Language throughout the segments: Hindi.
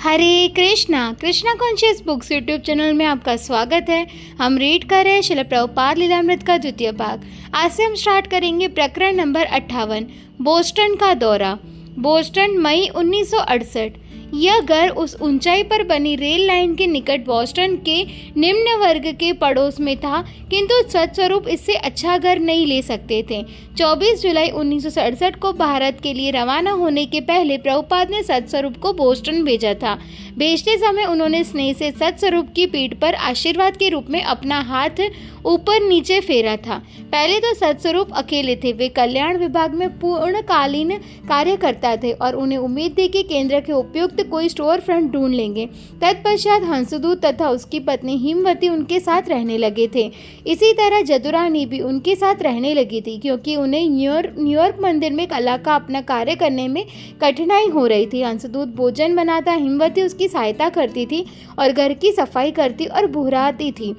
हरे Krishna Krishna conscious books YouTube channel में आपका स्वागत है। हम रीड कर रहे हैं श्रील प्रभुपाद लीलामृत का द्वितीय भाग। आज से हम स्टार्ट करेंगे प्रकरण नंबर 58, बोस्टन का दौरा। बोस्टन मई 1968। यह घर उस ऊंचाई पर बनी रेल लाइन के निकट बोस्टन के निम्न वर्ग के पड़ोस में था, किंतु सत्स्वरूप इससे अच्छा घर नहीं ले सकते थे। 24 जुलाई 1967 को भारत के लिए रवाना होने के पहले प्रभुपाद ने सत्स्वरूप को बोस्टन भेजा था। भेजते समय उन्होंने स्नेह से सत्स्वरूप की पीठ पर आशीर्वाद के रूप में अपना हाथ ऊपर नीचे फेरा था। पहले तो सत्स्वरूप अकेले थे। वे कल्याण विभाग में पूर्णकालीन कार्य करता थे और उन्हें उम्मीद थी कि केंद्र के उपयुक्त कोई स्टोर फ्रंट ढूंढ लेंगे। तत्पश्चात हंसदूत तथा उसकी पत्नी हिमवती उनके साथ रहने लगे थे। इसी तरह जदुरानी भी उनके साथ रहने लगी थी, क्योंकि उन्हें न्यूयॉर्क मंदिर में कला का अपना कार्य करने में कठिनाई हो रही थी। हंसदूत भोजन बनाता, हिमवती उसकी सहायता करती थी और घर की सफाई करती और बुहराती थी।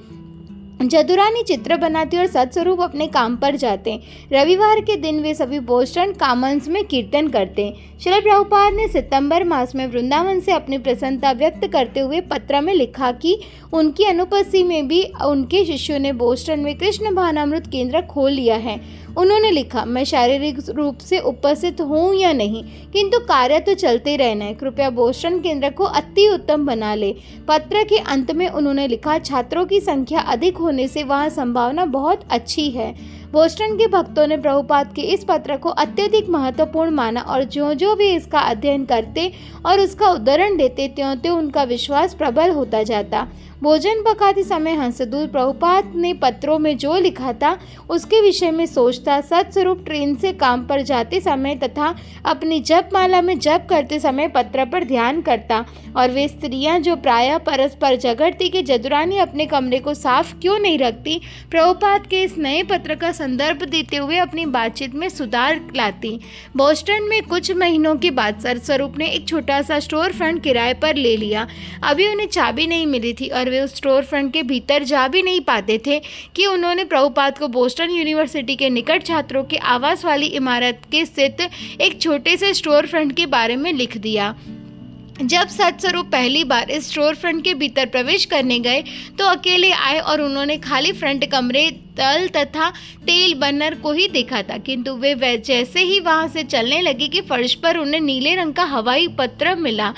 जदुरानी चित्र बनाती और सत्स्वरूप अपने काम पर जाते। रविवार के दिन वे सभी बोस्टन कॉमन्स में कीर्तन करते। श्रील प्रभुपाद ने सितंबर मास में वृंदावन से अपनी प्रसन्नता व्यक्त करते हुए पत्र में लिखा कि उनकी अनुपस्थिति में भी उनके शिष्यों ने बोस्टन में कृष्ण भावनामृत केंद्र खोल लिया है। उन्होंने लिखा, मैं शारीरिक रूप से उपस्थित हूँ या नहीं, किंतु कार्य तो चलते रहना है। कृपया बोस्टन केंद्र को अति उत्तम बना ले। पत्र के अंत में उन्होंने लिखा, छात्रों की संख्या अधिक होने से वहाँ संभावना बहुत अच्छी है। बोस्टन के भक्तों ने प्रभुपाद के इस पत्र को अत्यधिक महत्वपूर्ण माना और जो जो भी इसका अध्ययन करते और उसका उदाहरण देते, त्यों उनका विश्वास प्रबल होता जाता। भोजन पकाते समय हंसदूत प्रभुपाद ने पत्रों में जो लिखा था उसके विषय में सोचता। सत्स्वरूप ट्रेन से काम पर जाते समय तथा अपनी जपमाला में जप करते समय पत्र पर ध्यान करता, और वे स्त्रियां जो प्रायः परस्पर झगड़ती कि जदुरानी अपने कमरे को साफ क्यों नहीं रखती, प्रभुपाद के इस नए पत्र का संदर्भ देते हुए अपनी बातचीत में सुधार लाती। बोस्टन में कुछ महीनों के बाद सत्स्वरूप ने एक छोटा सा स्टोर फ्रंट किराए पर ले लिया। अभी उन्हें चाबी नहीं मिली थी और वे उस स्टोर फ्रंट के भीतर जा भी नहीं पाते थे कि उन्होंने प्रभुपाद को बोस्टन यूनिवर्सिटी के निकट छात्रों के आवास वाली इमारत के स्थित एक छोटे से स्टोर फ्रंट के बारे में लिख दिया। जब सत्स्वरूप पहली बार इस स्टोर फ्रंट के भीतर प्रवेश करने गए तो अकेले आए और उन्होंने खाली फ्रंट कमरे, तल तथा तेल बर्नर को ही देखा था, किंतु वे जैसे ही वहां से चलने लगे कि फर्श पर उन्हें नीले रंग का हवाई पत्र मिला।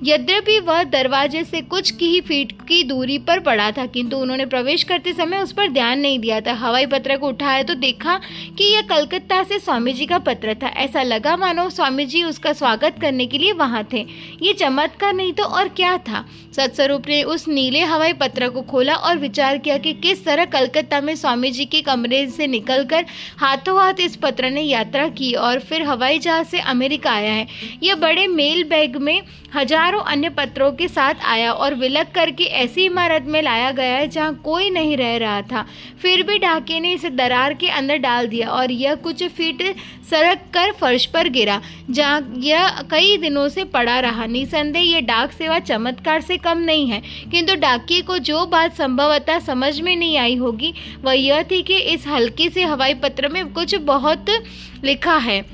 यद्यपि वह दरवाजे से कुछ ही फीट की दूरी पर पड़ा था, किंतु उन्होंने प्रवेश करते समय उस पर ध्यान नहीं दिया था। हवाई पत्र को उठाया तो देखा कि यह कलकत्ता से स्वामी जी का पत्र था। ऐसा लगा मानो स्वामी जी उसका स्वागत करने के लिए वहां थे। ये चमत्कार नहीं तो और क्या था। सत्स्वरूप ने उस नीले हवाई पत्र को खोला और विचार किया कि किस तरह कलकत्ता में स्वामी जी के कमरे से निकलकर हाथों हाथ इस पत्र ने यात्रा की और फिर हवाई जहाज से अमेरिका आया है। यह बड़े मेल बैग में हजारों अन्य पत्रों के साथ आया और विलक करके ऐसी इमारत में लाया गया है जहां कोई नहीं रह रहा था। फिर भी डाके ने इसे दरार के अंदर डाल दिया और यह कुछ फीट सरक कर फर्श पर गिरा, जहां यह कई दिनों से पड़ा रहा। निसंदेह यह डाक सेवा चमत्कार से कम नहीं है, किंतु डाकिये को जो बात संभवतः समझ में नहीं आई होगी वह यह थी कि इस हल्के से हवाई पत्र में कुछ बहुत लिखा है।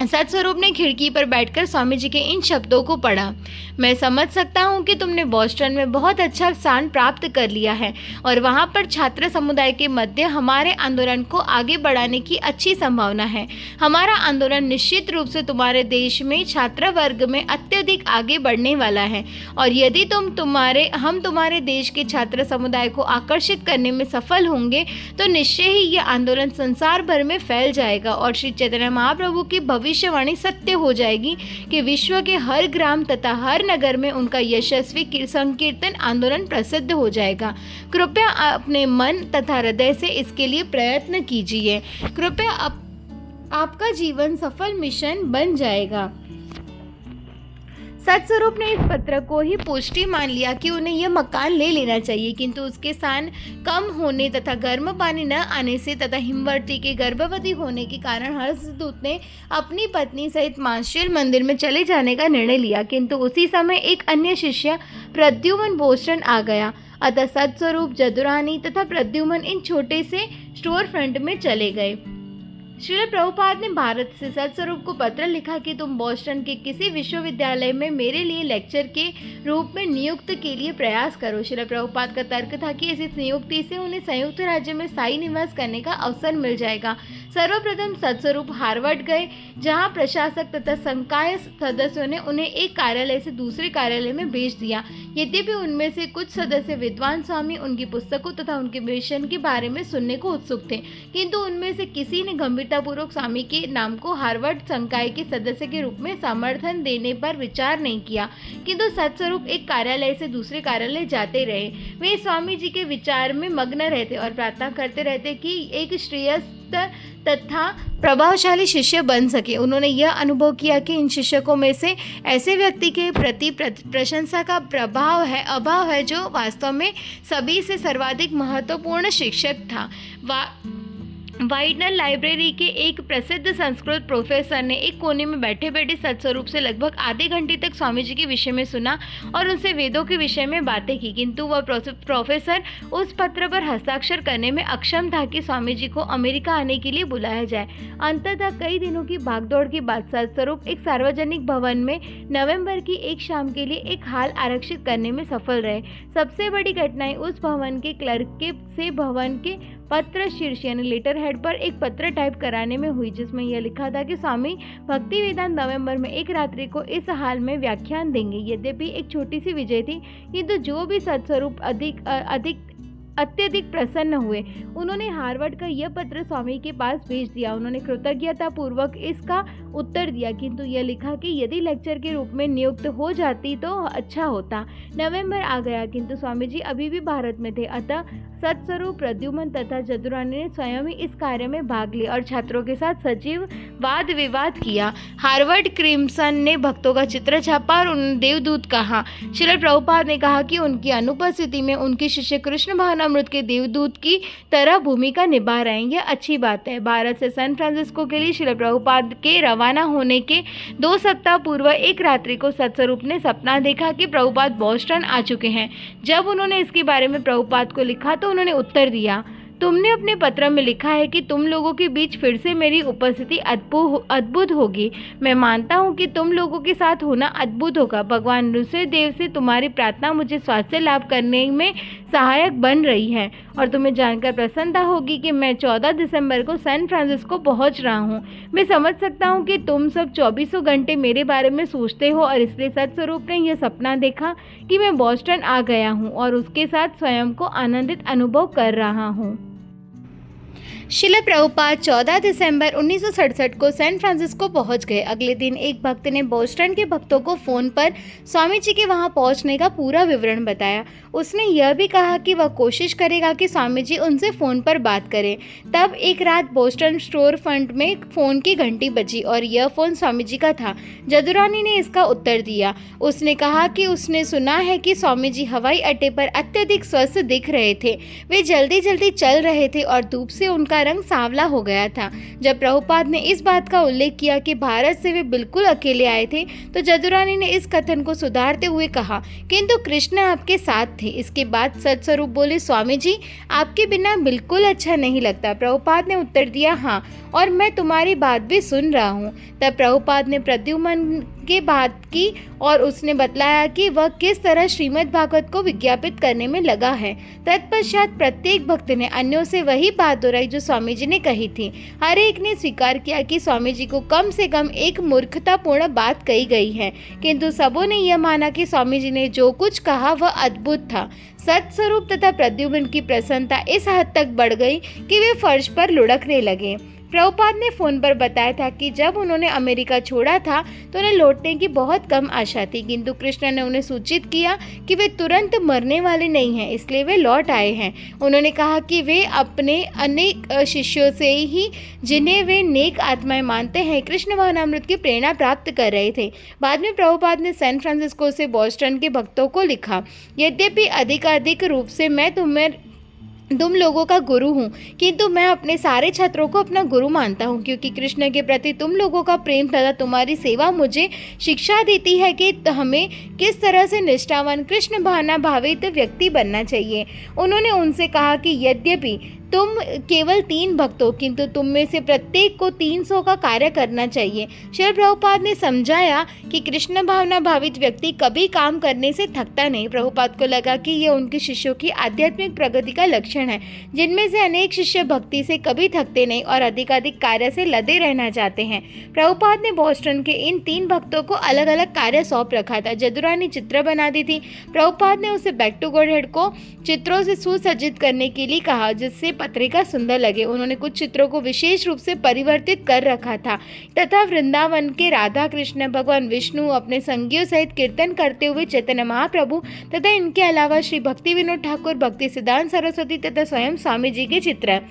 सत्स्वरूप ने खिड़की पर बैठकर स्वामी जी के इन शब्दों को पढ़ा, मैं समझ सकता हूँ कि तुमने बोस्टन में बहुत अच्छा स्थान प्राप्त कर लिया है और वहाँ पर छात्र समुदाय के मध्य हमारे आंदोलन को आगे बढ़ाने की अच्छी संभावना है। हमारा आंदोलन निश्चित रूप से तुम्हारे देश में छात्र वर्ग में अत्यधिक आगे बढ़ने वाला है, और यदि हम तुम्हारे देश के छात्र समुदाय को आकर्षित करने में सफल होंगे तो निश्चय ही यह आंदोलन संसार भर में फैल जाएगा और श्री चैतन्य महाप्रभु की भविष्यवाणी सत्य हो जाएगी कि विश्व के हर ग्राम तथा हर नगर में उनका यशस्वी संकीर्तन आंदोलन प्रसिद्ध हो जाएगा। कृपया अपने मन तथा हृदय से इसके लिए प्रयत्न कीजिए। कृपया आपका जीवन सफल मिशन बन जाएगा। सत्स्वरूप ने इस पत्र को ही पुष्टि मान लिया कि उन्हें यह मकान ले लेना चाहिए, किंतु उसके स्थान कम होने तथा गर्म पानी न आने से तथा हिमवती के गर्भवती होने के कारण हर्षदूत ने अपनी पत्नी सहित मार्शल मंदिर में चले जाने का निर्णय लिया। किंतु उसी समय एक अन्य शिष्य प्रद्युमन बोस्टन आ गया, अतः सत्स्वरूप, जदुरानी तथा प्रद्युमन इन छोटे से स्टोर फ्रंट में चले गए। श्रील प्रभुपाद ने भारत से सदस्वरूप को पत्र लिखा कि तुम बोस्टन के किसी विश्वविद्यालय में मेरे लिए लेक्चर के रूप में नियुक्त के लिए प्रयास करो। श्रील प्रभुपाद का तर्क था कि इस नियुक्ति से उन्हें संयुक्त राज्य में स्थायी निवास करने का अवसर मिल जाएगा। सर्वप्रथम सदस्वरूप हार्वर्ड गए, जहां प्रशासक तथा संकाय सदस्यों ने उन्हें एक कार्यालय से दूसरे कार्यालय में भेज दिया। यद्यपि उनमें से कुछ सदस्य विद्वान स्वामी उनकी पुस्तकों तथा उनके मिशन के बारे में सुनने को उत्सुक थे, किंतु उनमें से किसी ने गंभीरतापूर्वक स्वामी के नाम को हार्वर्ड संकाय के सदस्य के रूप में समर्थन देने पर विचार नहीं किया। किंतु सदस्वरूप एक कार्यालय से दूसरे कार्यालय जाते रहे। वे स्वामी जी के विचार में मग्न रहते और प्रार्थना करते रहते कि एक श्रेयस्कर तथा प्रभावशाली शिष्य बन सके। उन्होंने यह अनुभव किया कि इन शिक्षकों में से ऐसे व्यक्ति के प्रति प्रशंसा का अभाव है जो वास्तव में सभी से सर्वाधिक महत्वपूर्ण शिक्षक था। वाइडनर लाइब्रेरी के एक प्रसिद्ध संस्कृत प्रोफेसर ने एक कोने में बैठे बैठे सदस्वरूप से लगभग आधे घंटे तक स्वामी जी के विषय में सुना और उनसे वेदों के विषय में बातें की, किंतु वह प्रोफेसर उस पत्र पर हस्ताक्षर करने में अक्षम था कि स्वामी जी को अमेरिका आने के लिए बुलाया जाए। अंततः कई दिनों की भागदौड़ के बाद सदस्वरूप एक सार्वजनिक भवन में नवंबर की एक शाम के लिए एक हाल आरक्षित करने में सफल रहे। सबसे बड़ी कठिनाई उस भवन के क्लर्क से भवन के पत्र शीर्ष यानी लेटर हेड पर एक पत्र टाइप कराने में हुई, जिसमें यह लिखा था कि स्वामी भक्ति वेदांत नवंबर में एक रात्रि को इस हाल में व्याख्यान देंगे। यद्यपि एक छोटी सी विजय थी, किंतु जो भी सदस्वरूप अत्यधिक प्रसन्न हुए। उन्होंने हार्वर्ड का यह पत्र स्वामी के पास भेज दिया। उन्होंने कृतज्ञता पूर्वक इसका उत्तर दिया, किंतु यह लिखा कि यदि लेक्चर के रूप में नियुक्त हो जाती तो अच्छा होता। नवंबर आ गया, किंतु स्वामी जी अभी भी भारत में थे। अतः सदस्वरूप प्रद्युमन तथा जदुरानी ने स्वयं ही इस कार्य में भाग लिया और छात्रों के साथ सजीव वाद विवाद किया। हार्वर्ड क्रिम्सन ने भक्तों का चित्र छापा और उन्हें देवदूत कहा। श्रील प्रभुपाद ने कहा कि उनकी अनुपस्थिति में उनके शिष्य कृष्ण भावनामृत के देवदूत की तरह भूमिका निभा रहे हैं। यह अच्छी बात है। भारत से सैन फ्रांसिस्को के लिए श्रील प्रभुपाद के रवाना होने के 2 सप्ताह पूर्व एक रात्रि को सदस्वरूप ने सपना देखा कि प्रभुपाद बोस्टन आ चुके हैं। जब उन्होंने इसके बारे में प्रभुपाद को लिखा तो उन्होंने उत्तर दिया, तुमने अपने पत्र में लिखा है कि तुम लोगों के बीच फिर से मेरी उपस्थिति अद्भुत होगी। मैं मानता हूँ कि तुम लोगों के साथ होना अद्भुत होगा। भगवान नृसिंहदेव से तुम्हारी प्रार्थना मुझे स्वास्थ्य लाभ करने में सहायक बन रही है और तुम्हें जानकर प्रसन्नता होगी कि मैं 14 दिसंबर को सैन फ्रांसिस्को पहुँच रहा हूँ। मैं समझ सकता हूँ कि तुम सब 24 घंटे मेरे बारे में सोचते हो और इसलिए सदस्वरूप ने यह सपना देखा कि मैं बोस्टन आ गया हूँ और उसके साथ स्वयं को आनंदित अनुभव कर रहा हूँ। श्रील प्रभुपाद 14 दिसंबर 1967 को सैन फ्रांसिस्को पहुंच गए। अगले दिन एक भक्त ने बोस्टन के भक्तों को फ़ोन पर स्वामी जी के वहां पहुंचने का पूरा विवरण बताया। उसने यह भी कहा कि वह कोशिश करेगा कि स्वामी जी उनसे फ़ोन पर बात करें। तब एक रात बोस्टन स्टोर फ्रंट में फ़ोन की घंटी बजी और यह फ़ोन स्वामी जी का था। जदुरानी ने इसका उत्तर दिया। उसने कहा कि उसने सुना है कि स्वामी जी हवाई अड्डे पर अत्यधिक स्वस्थ दिख रहे थे। वे जल्दी जल्दी चल रहे थे और धूप से उनका रंग सांवला हो गया था। जब प्रभुपाद ने इस बात का उल्लेख किया कि भारत से वे बिल्कुल अकेले आए थे, तो जदुरानी ने इस कथन को सुधारते हुए कहा, किंतु कृष्ण आपके साथ थे। इसके बाद सदस्वरूप बोले, स्वामी जी आपके बिना बिल्कुल अच्छा नहीं लगता। प्रभुपाद ने उत्तर दिया, हाँ, और मैं तुम्हारी बात भी सुन रहा हूँ। तब प्रभुपाद ने प्रद्युमन की बात की और उसने बतलाया कि वह किस तरह श्रीमद् भागवत को विज्ञापित करने में लगा है। तत्पश्चात प्रत्येक भक्त ने अन्यों से वही बात दोहराई जो स्वामी जी ने कही थी। हर एक ने स्वीकार किया कि स्वामी जी को कम से कम एक मूर्खतापूर्ण बात कही गई है, किंतु सबों ने यह माना कि स्वामी जी ने जो कुछ कहा वह अद्भुत था। सत्स्वरूप तथा प्रद्युमन की प्रसन्नता इस हद तक बढ़ गई कि वे फर्श पर लुढ़कने लगे। प्रभुपाद ने फ़ोन पर बताया था कि जब उन्होंने अमेरिका छोड़ा था तो उन्हें लौटने की बहुत कम आशा थी, किंतु कृष्ण ने उन्हें सूचित किया कि वे तुरंत मरने वाले नहीं हैं, इसलिए वे लौट आए हैं। उन्होंने कहा कि वे अपने अनेक शिष्यों से ही, जिन्हें वे नेक आत्माएं मानते हैं, कृष्ण भावनामृत की प्रेरणा प्राप्त कर रहे थे। बाद में प्रभुपाद ने सैन फ्रांसिस्को से बोस्टन के भक्तों को लिखा, यद्यपि अधिकाधिक रूप से मैं तुम लोगों का गुरु हूँ, किंतु मैं अपने सारे छात्रों को अपना गुरु मानता हूँ, क्योंकि कृष्ण के प्रति तुम लोगों का प्रेम तथा तुम्हारी सेवा मुझे शिक्षा देती है कि हमें किस तरह से निष्ठावान कृष्ण भावना भावित व्यक्ति बनना चाहिए। उन्होंने उनसे कहा कि यद्यपि तुम केवल 3 भक्त हो, किंतु तुम में से प्रत्येक को 300 का कार्य करना चाहिए। श्रील प्रभुपाद ने समझाया कि कृष्ण भावना भावित व्यक्ति कभी काम करने से थकता नहीं। प्रभुपाद को लगा कि यह उनके शिष्यों की आध्यात्मिक प्रगति का लक्षण है, जिनमें से अनेक शिष्य भक्ति से कभी थकते नहीं और अधिकाधिक कार्य से लदे रहना चाहते हैं। प्रभुपाद ने बोस्टन के इन 3 भक्तों को अलग अलग कार्य सौंप रखा था। जदुरानी चित्र बना दी थी। प्रभुपाद ने उसे बैक टू गॉडहेड को चित्रों से सुसज्जित करने के लिए कहा, जिससे पत्रिका सुंदर लगे। उन्होंने कुछ चित्रों को विशेष रूप से परिवर्तित कर रखा था तथा वृंदावन के राधा कृष्ण, भगवान विष्णु अपने संगियों सहित कीर्तन करते हुए चैतन्य महाप्रभु तथा इनके अलावा श्री भक्ति विनोद ठाकुर, भक्ति सिद्धांत सरस्वती तथा स्वयं स्वामी जी के चित्र।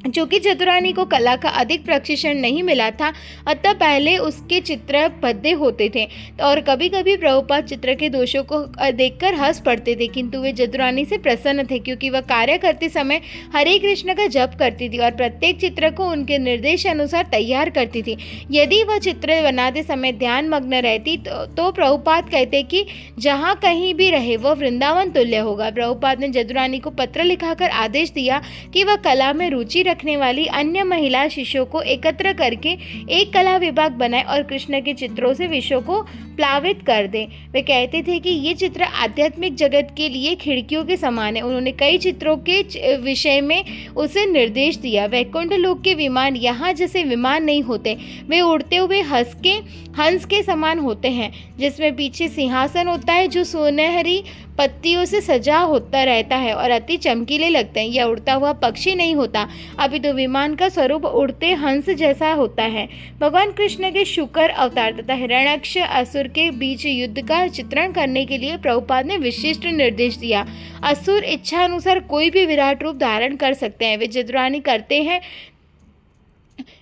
चूँकि जदुरानी को कला का अधिक प्रशिक्षण नहीं मिला था, अतः पहले उसके चित्र भद्दे होते थे और कभी कभी प्रभुपाद चित्र के दोषों को देखकर हंस पड़ते थे, किंतु वे जदुरानी से प्रसन्न थे, क्योंकि वह कार्य करते समय हरे कृष्ण का जप करती थी और प्रत्येक चित्र को उनके निर्देश अनुसार तैयार करती थी। यदि वह चित्र बनाते समय ध्यान मग्न रहती तो प्रभुपाद कहते कि जहाँ कहीं भी रहे वह वृंदावन तुल्य होगा। प्रभुपाद ने जदुरानी को पत्र लिखाकर आदेश दिया कि वह कला में रुचि रखने वाली अन्य महिला शिष्यों को एकत्र करके एक कला विभाग बनाए और कृष्ण के चित्रों से विश्व को प्लावित कर दे। वे कहते थे कि ये चित्र आध्यात्मिक जगत के लिए खिड़कियों के समान है। उन्होंने कई चित्रों के विषय में उसे निर्देश दिया। वैकुंठ लोक के विमान यहाँ जैसे विमान नहीं होते, वे उड़ते हुए हंस के समान होते हैं, जिसमें पीछे सिंहासन होता है जो सुनहरी पत्तियों से सजा होता रहता है और अति चमकीले लगते हैं। यह उड़ता हुआ पक्षी नहीं होता, अभी तो विमान का स्वरूप उड़ते हंस जैसा होता है। भगवान कृष्ण के शुकर अवतार तथा हिरण्याक्ष असुर के बीच युद्ध का चित्रण करने के लिए प्रभुपाद ने विशिष्ट निर्देश दिया। असुर इच्छा अनुसार कोई भी विराट रूप धारण कर सकते हैं। वे जदुरानी करते हैं,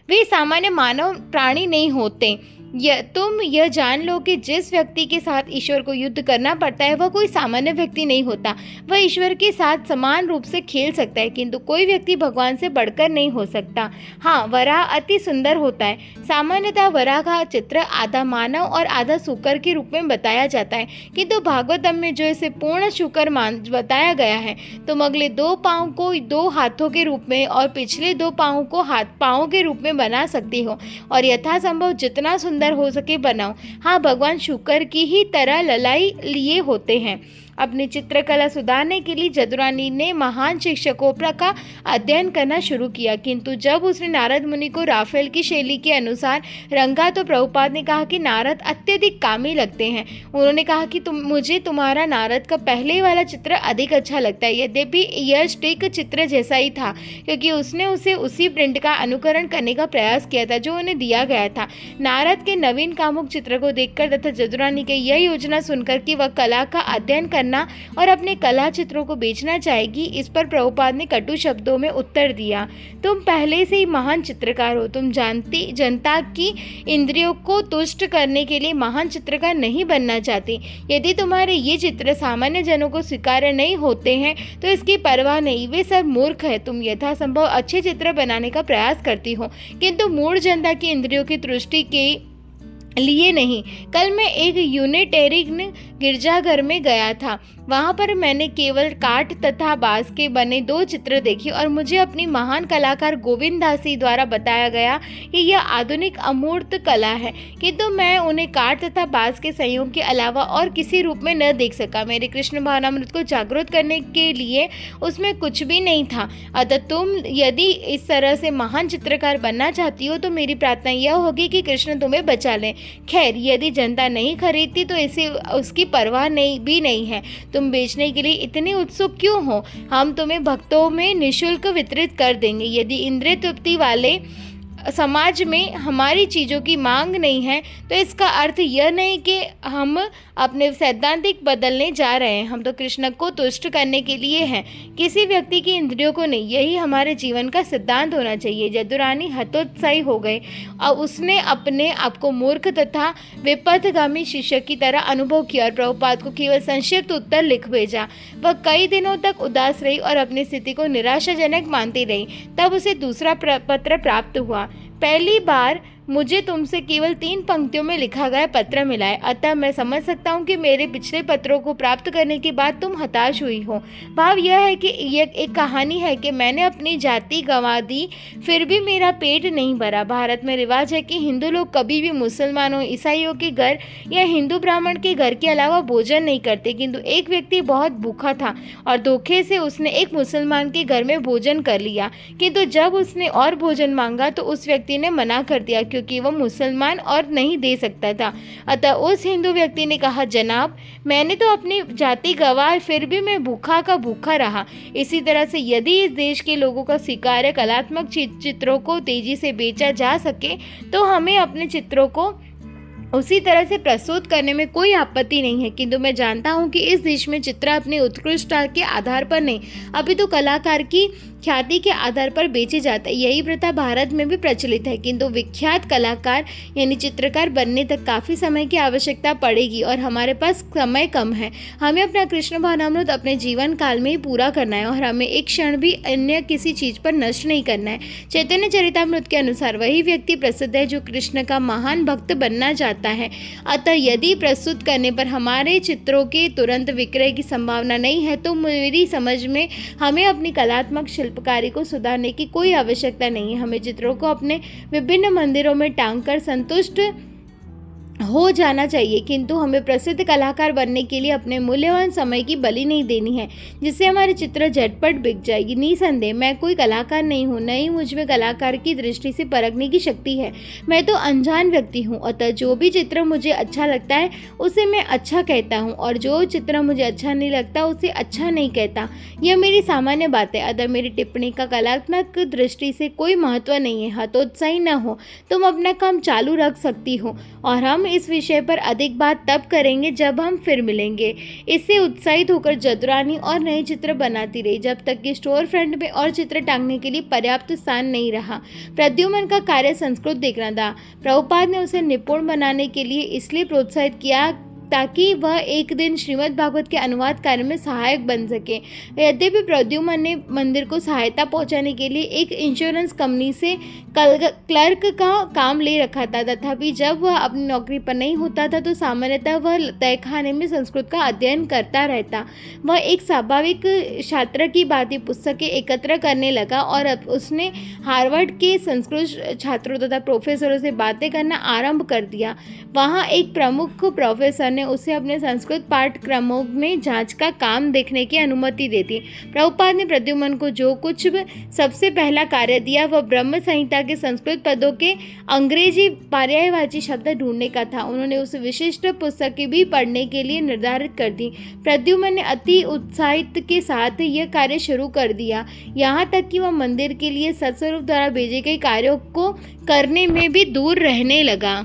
वे सामान्य मानव प्राणी नहीं होते। तुम यह जान लो कि जिस व्यक्ति के साथ ईश्वर को युद्ध करना पड़ता है वह कोई सामान्य व्यक्ति नहीं होता। वह ईश्वर के साथ समान रूप से खेल सकता है, किंतु कोई व्यक्ति भगवान से बढ़कर नहीं हो सकता। हाँ, वराह अति सुंदर होता है। सामान्यतः वराह का चित्र आधा मानव और आधा शूकर के रूप में बताया जाता है, किंतु भागवतम में जो इसे पूर्ण शूकर बताया गया है, तुम अगले 2 पाँव को 2 हाथों के रूप में और पिछले 2 पाँव को पाँव के रूप में बना सकती हो और यथासंभव जितना सुंदर हो सके बनाओ। हाँ, भगवान शुक्र की ही तरह ललाई लिए होते हैं। अपनी चित्रकला सुधारने के लिए जदुरानी ने महान शिक्षकों का अध्ययन करना शुरू किया, किंतु जब उसने नारद मुनि को राफेल की शैली के अनुसार रंगा तो प्रभुपाद ने कहा कि नारद अत्यधिक कामी लगते हैं। उन्होंने कहा कि मुझे तुम्हारा नारद का पहले वाला चित्र अधिक अच्छा लगता है। यद्यपि यह स्टिक चित्र जैसा ही था, क्योंकि उसने उसे उसी प्रिंट का अनुकरण करने का प्रयास किया था जो उन्हें दिया गया था। नारद के नवीन कामुक चित्र को देखकर तथा जदुरानी की यह योजना सुनकर कि वह कला का अध्ययन और अपने कला चित्रों को बेचना चाहेगी, इस पर प्रभुपाद ने कटु शब्दों में उत्तर दिया, तुम पहले से ही महान चित्रकार हो। तुम जनता की इंद्रियों को तुष्ट करने के लिए महान चित्रकार नहीं बनना चाहती। यदि तुम्हारे ये चित्र सामान्य जनों को स्वीकार्य नहीं होते हैं तो इसकी परवाह नहीं, वे सब मूर्ख है। तुम यथासंभव अच्छे चित्र बनाने का प्रयास करती हो, किंतु मूढ़ जनता की इंद्रियों की तुष्टि के लिए नहीं। कल मैं एक यूनिटेरियन गिरजाघर में गया था। वहाँ पर मैंने केवल काठ तथा बांस के बने 2 चित्र देखे और मुझे अपनी महान कलाकार गोविंद दासी द्वारा बताया गया कि यह आधुनिक अमूर्त कला है, किंतु मैं उन्हें काठ तथा बांस के संयोग के अलावा और किसी रूप में न देख सका। मेरे कृष्ण भावनामृत को जागृत करने के लिए उसमें कुछ भी नहीं था। अतः तुम यदि इस तरह से महान चित्रकार बनना चाहती हो तो मेरी प्रार्थना यह होगी कि कृष्ण तुम्हें बचा लें। खैर, यदि जनता नहीं खरीदती तो इसे उसकी परवाह भी नहीं है। तुम बेचने के लिए इतने उत्सुक क्यों हो? हम तुम्हें भक्तों में निःशुल्क वितरित कर देंगे। यदि इंद्रिय तृप्ति वाले समाज में हमारी चीज़ों की मांग नहीं है तो इसका अर्थ यह नहीं कि हम अपने सैद्धांतिक बदलने जा रहे हैं। हम तो कृष्ण को तुष्ट करने के लिए हैं, किसी व्यक्ति की इंद्रियों को नहीं। यही हमारे जीवन का सिद्धांत होना चाहिए। जदुरानी हतोत्साही हो गए और उसने अपने आप को मूर्ख तथा विपथगामी शिष्य की तरह अनुभव किया और प्रभुपाद को केवल संक्षिप्त उत्तर लिख भेजा। वह कई दिनों तक उदास रही और अपनी स्थिति को निराशाजनक मानती रही। तब उसे दूसरा पत्र प्राप्त हुआ। पहली बार मुझे तुमसे केवल 3 पंक्तियों में लिखा गया पत्र मिला है, अतः मैं समझ सकता हूँ कि मेरे पिछले पत्रों को प्राप्त करने के बाद तुम हताश हुई हो। भाव यह है कि यह एक कहानी है कि मैंने अपनी जाति गंवा दी, फिर भी मेरा पेट नहीं भरा। भारत में रिवाज है कि हिंदू लोग कभी भी मुसलमानों, ईसाइयों के घर या हिंदू ब्राह्मण के घर के अलावा भोजन नहीं करते, किंतु एक व्यक्ति बहुत भूखा था और धोखे से उसने एक मुसलमान के घर में भोजन कर लिया, किंतु जब उसने और भोजन मांगा तो उस व्यक्ति ने मना कर दिया क्योंकि वह मुसलमान और नहीं दे सकता था। अतः उस हिंदू व्यक्ति ने कहा, जनाब मैंने तो अपनी जाति गंवाई, फिर भी मैं भूखा का भूखा रहा। इसी तरह से यदि इस देश के लोगों का स्वीकार्य कलात्मक चित्रों को तेजी से बेचा जा सके तो हमें अपने चित्रों को उसी तरह से प्रस्तुत करने में कोई आपत्ति नहीं है, किंतु मैं जानता हूं कि इस देश में चित्र अपनी उत्कृष्टता के आधार पर नहीं, अभी तो कलाकार की ख्याति के आधार पर बेचे जाते हैं। यही प्रथा भारत में भी प्रचलित है, किंतु विख्यात कलाकार यानी चित्रकार बनने तक काफ़ी समय की आवश्यकता पड़ेगी और हमारे पास समय कम है। हमें अपना कृष्ण भावनामृत अपने जीवन काल में ही पूरा करना है और हमें एक क्षण भी अन्य किसी चीज़ पर नष्ट नहीं करना है। चैतन्य चरितामृत के अनुसार वही व्यक्ति प्रसिद्ध है जो कृष्ण का महान भक्त बनना चाहता है। अतः यदि प्रस्तुत करने पर हमारे चित्रों के तुरंत विक्रय की संभावना नहीं है तो मेरी समझ में हमें अपनी कलात्मक शिल्पकारी को सुधारने की कोई आवश्यकता नहीं है। हमें चित्रों को अपने विभिन्न मंदिरों में टांगकर संतुष्ट हो जाना चाहिए, किंतु हमें प्रसिद्ध कलाकार बनने के लिए अपने मूल्यवान समय की बलि नहीं देनी है जिससे हमारे चित्र झटपट बिक जाएगी। निसंदेह मैं कोई कलाकार नहीं हूँ, नहीं मुझ में कलाकार की दृष्टि से परखने की शक्ति है। मैं तो अनजान व्यक्ति हूँ, अतः जो भी चित्र मुझे अच्छा लगता है उसे मैं अच्छा कहता हूँ और जो चित्र मुझे अच्छा नहीं लगता उसे अच्छा नहीं कहता। यह मेरी सामान्य बात है। अतः मेरी टिप्पणी का कलात्मक दृष्टि से कोई महत्व नहीं है। हतोत्साही न हो, तुम अपना काम चालू रख सकती हो और हम इस विषय पर अधिक बात तब करेंगे जब हम फिर मिलेंगे। इससे उत्साहित होकर जदुरानी और नए चित्र बनाती रही जब तक कि स्टोर फ्रंट में और चित्र टांगने के लिए पर्याप्त स्थान नहीं रहा। प्रद्युम्न का कार्य संस्कृत देखना था। प्रभुपाद ने उसे निपुण बनाने के लिए इसलिए प्रोत्साहित किया ताकि वह एक दिन श्रीमद् भागवत के अनुवाद कार्य में सहायक बन सके। यद्यपि प्रद्युम्न ने मंदिर को सहायता पहुंचाने के लिए एक इंश्योरेंस कंपनी से क्लर्क का काम ले रखा था, तथापि जब वह अपनी नौकरी पर नहीं होता था तो सामान्यतः वह तहखाने में संस्कृत का अध्ययन करता रहता। वह एक स्वाभाविक छात्र की भांति पुस्तकें एकत्र करने लगा और अब उसने हार्वर्ड के संस्कृत छात्रों तथा प्रोफेसरों से बातें करना आरंभ कर दिया। वहाँ एक प्रमुख प्रोफेसर ने उसे अपने संस्कृत पाठ्यक्रमों में जांच का काम देखने की अनुमति दे दी। प्रभुपाद ने प्रद्युम्न को जो कुछ सबसे पहला कार्य दिया वह ब्रह्म संहिता के संस्कृत पदों के अंग्रेजी पर्यायवाची शब्द ढूंढने का था। उन्होंने उस विशिष्ट पुस्तकें भी पढ़ने के लिए निर्धारित कर दी। प्रद्युम्न ने अति उत्साहित के साथ यह कार्य शुरू कर दिया, यहाँ तक कि वह मंदिर के लिए सत्स्वरूप द्वारा भेजे गए कार्यों को करने में भी दूर रहने लगा।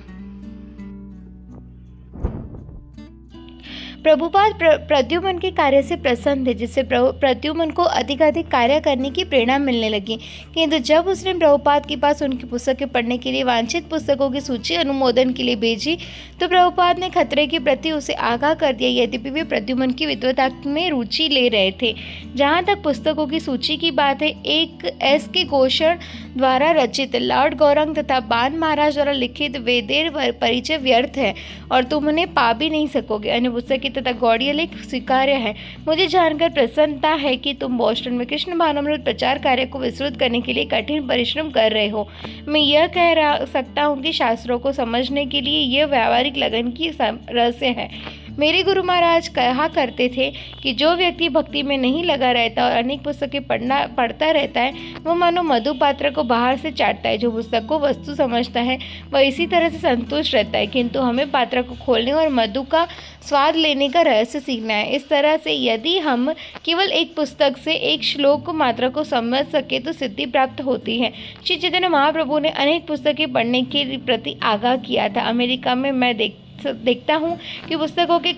प्रभुपाद प्रद्युम्न के कार्य से प्रसन्न थे, जिससे प्रद्युम्न को अधिकाधिक कार्य करने की प्रेरणा मिलने लगी। किंतु जब उसने प्रभुपाद के पास उनकी पुस्तकें पढ़ने के लिए वांछित पुस्तकों की सूची अनुमोदन के लिए भेजी तो प्रभुपाद ने खतरे के प्रति उसे आगाह कर दिया। यद्यपि वे प्रद्युम्न की विद्वता में रुचि ले रहे थे। जहाँ तक पुस्तकों की सूची की बात है, एक S.K. घोषण द्वारा रचित, लॉर्ड गौरंग तथा बान महाराज द्वारा लिखित वेदेर परिचय व्यर्थ है और तुम उन्हें पा भी नहीं सकोगे। अन्य पुस्तकें तथा गौड़ीय लेख स्वीकार्य है। मुझे जानकर प्रसन्नता है कि तुम बोस्टन में कृष्ण भावनामृत प्रचार कार्य को विस्तृत करने के लिए कठिन परिश्रम कर रहे हो। मैं यह कह सकता हूँ कि शास्त्रों को समझने के लिए यह व्यावहारिक लगन की रहस्य है। मेरे गुरु महाराज कहा करते थे कि जो व्यक्ति भक्ति में नहीं लगा रहता और अनेक पुस्तकें पढ़ता रहता है वह मानो मधु पात्र को बाहर से चाटता है। जो पुस्तक को वस्तु समझता है वह इसी तरह से संतुष्ट रहता है, किंतु हमें पात्र को खोलने और मधु का स्वाद लेने का रहस्य सीखना है। इस तरह से यदि हम केवल एक पुस्तक से एक श्लोक मात्र को समझ सके तो सिद्धि प्राप्त होती है। श्री चैतन्य महाप्रभु ने अनेक पुस्तकें पढ़ने के प्रति आगाह किया था। अमेरिका में मैं देखता हूँ कि पुस्तकों के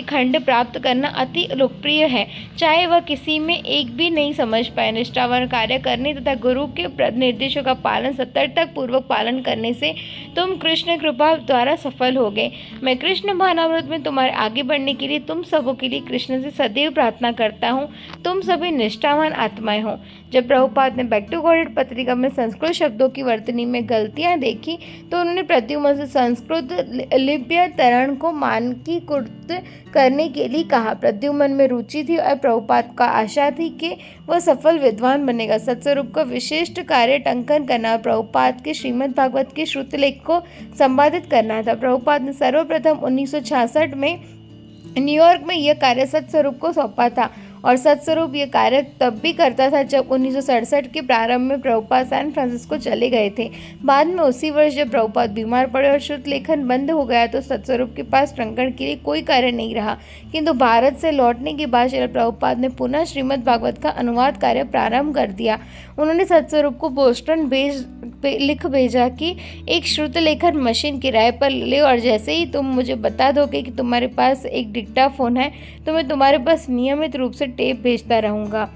खंड प्राप्त करना अति लोकप्रिय है, चाहे वह किसी में एक भी नहीं समझ पाए। निष्ठावान कार्य करने तथा गुरु के निर्देशों का पालन सतर्कता पूर्वक पालन करने से तुम कृष्ण कृपा द्वारा सफल हो गए। मैं कृष्ण भावनामृत में तुम्हारे आगे बढ़ने के लिए तुम सबों के लिए कृष्ण से सदैव प्रार्थना करता हूँ। तुम सभी निष्ठावान आत्माएं हो। जब प्रभुपाद ने बैक टू गॉडेड पत्रिका में संस्कृत शब्दों की वर्तनी में गलतियां देखी तो उन्होंने प्रद्युम्न से संस्कृत लिप्यंतरण को मानकीकृत करने के लिए कहा। प्रद्युम्न में रुचि थी और प्रभुपाद का आशा थी कि वह सफल विद्वान बनेगा। सत्स्वरूप का विशिष्ट कार्य टंकन करना और प्रभुपाद के श्रीमद् भागवत के श्रुतलेख को संपादित करना था। प्रभुपाद ने सर्वप्रथम 1966 में न्यूयॉर्क में यह कार्य सत्स्वरूप को सौंपा था और सत्स्वरूप ये कार्य तब भी करता था जब 1967 के प्रारंभ में प्रभुपाद सैन फ्रांसिस्को चले गए थे। बाद में उसी वर्ष जब प्रभुपाद बीमार पड़े और श्रुत लेखन बंद हो गया तो सत्स्वरूप के पास टंकन के लिए कोई कार्य नहीं रहा, किंतु भारत से लौटने के बाद श्रील प्रभुपाद ने पुनः श्रीमद् भागवत का अनुवाद कार्य प्रारंभ कर दिया। उन्होंने सत्स्वरूप को बोस्टन लिख भेजा कि एक श्रुत लेखन मशीन किराए पर ले और जैसे ही तुम मुझे बता दोगे कि तुम्हारे पास एक डिक्टाफोन है तो मैं तुम्हारे पास नियमित रूप से टेप भेजता रहूँगा।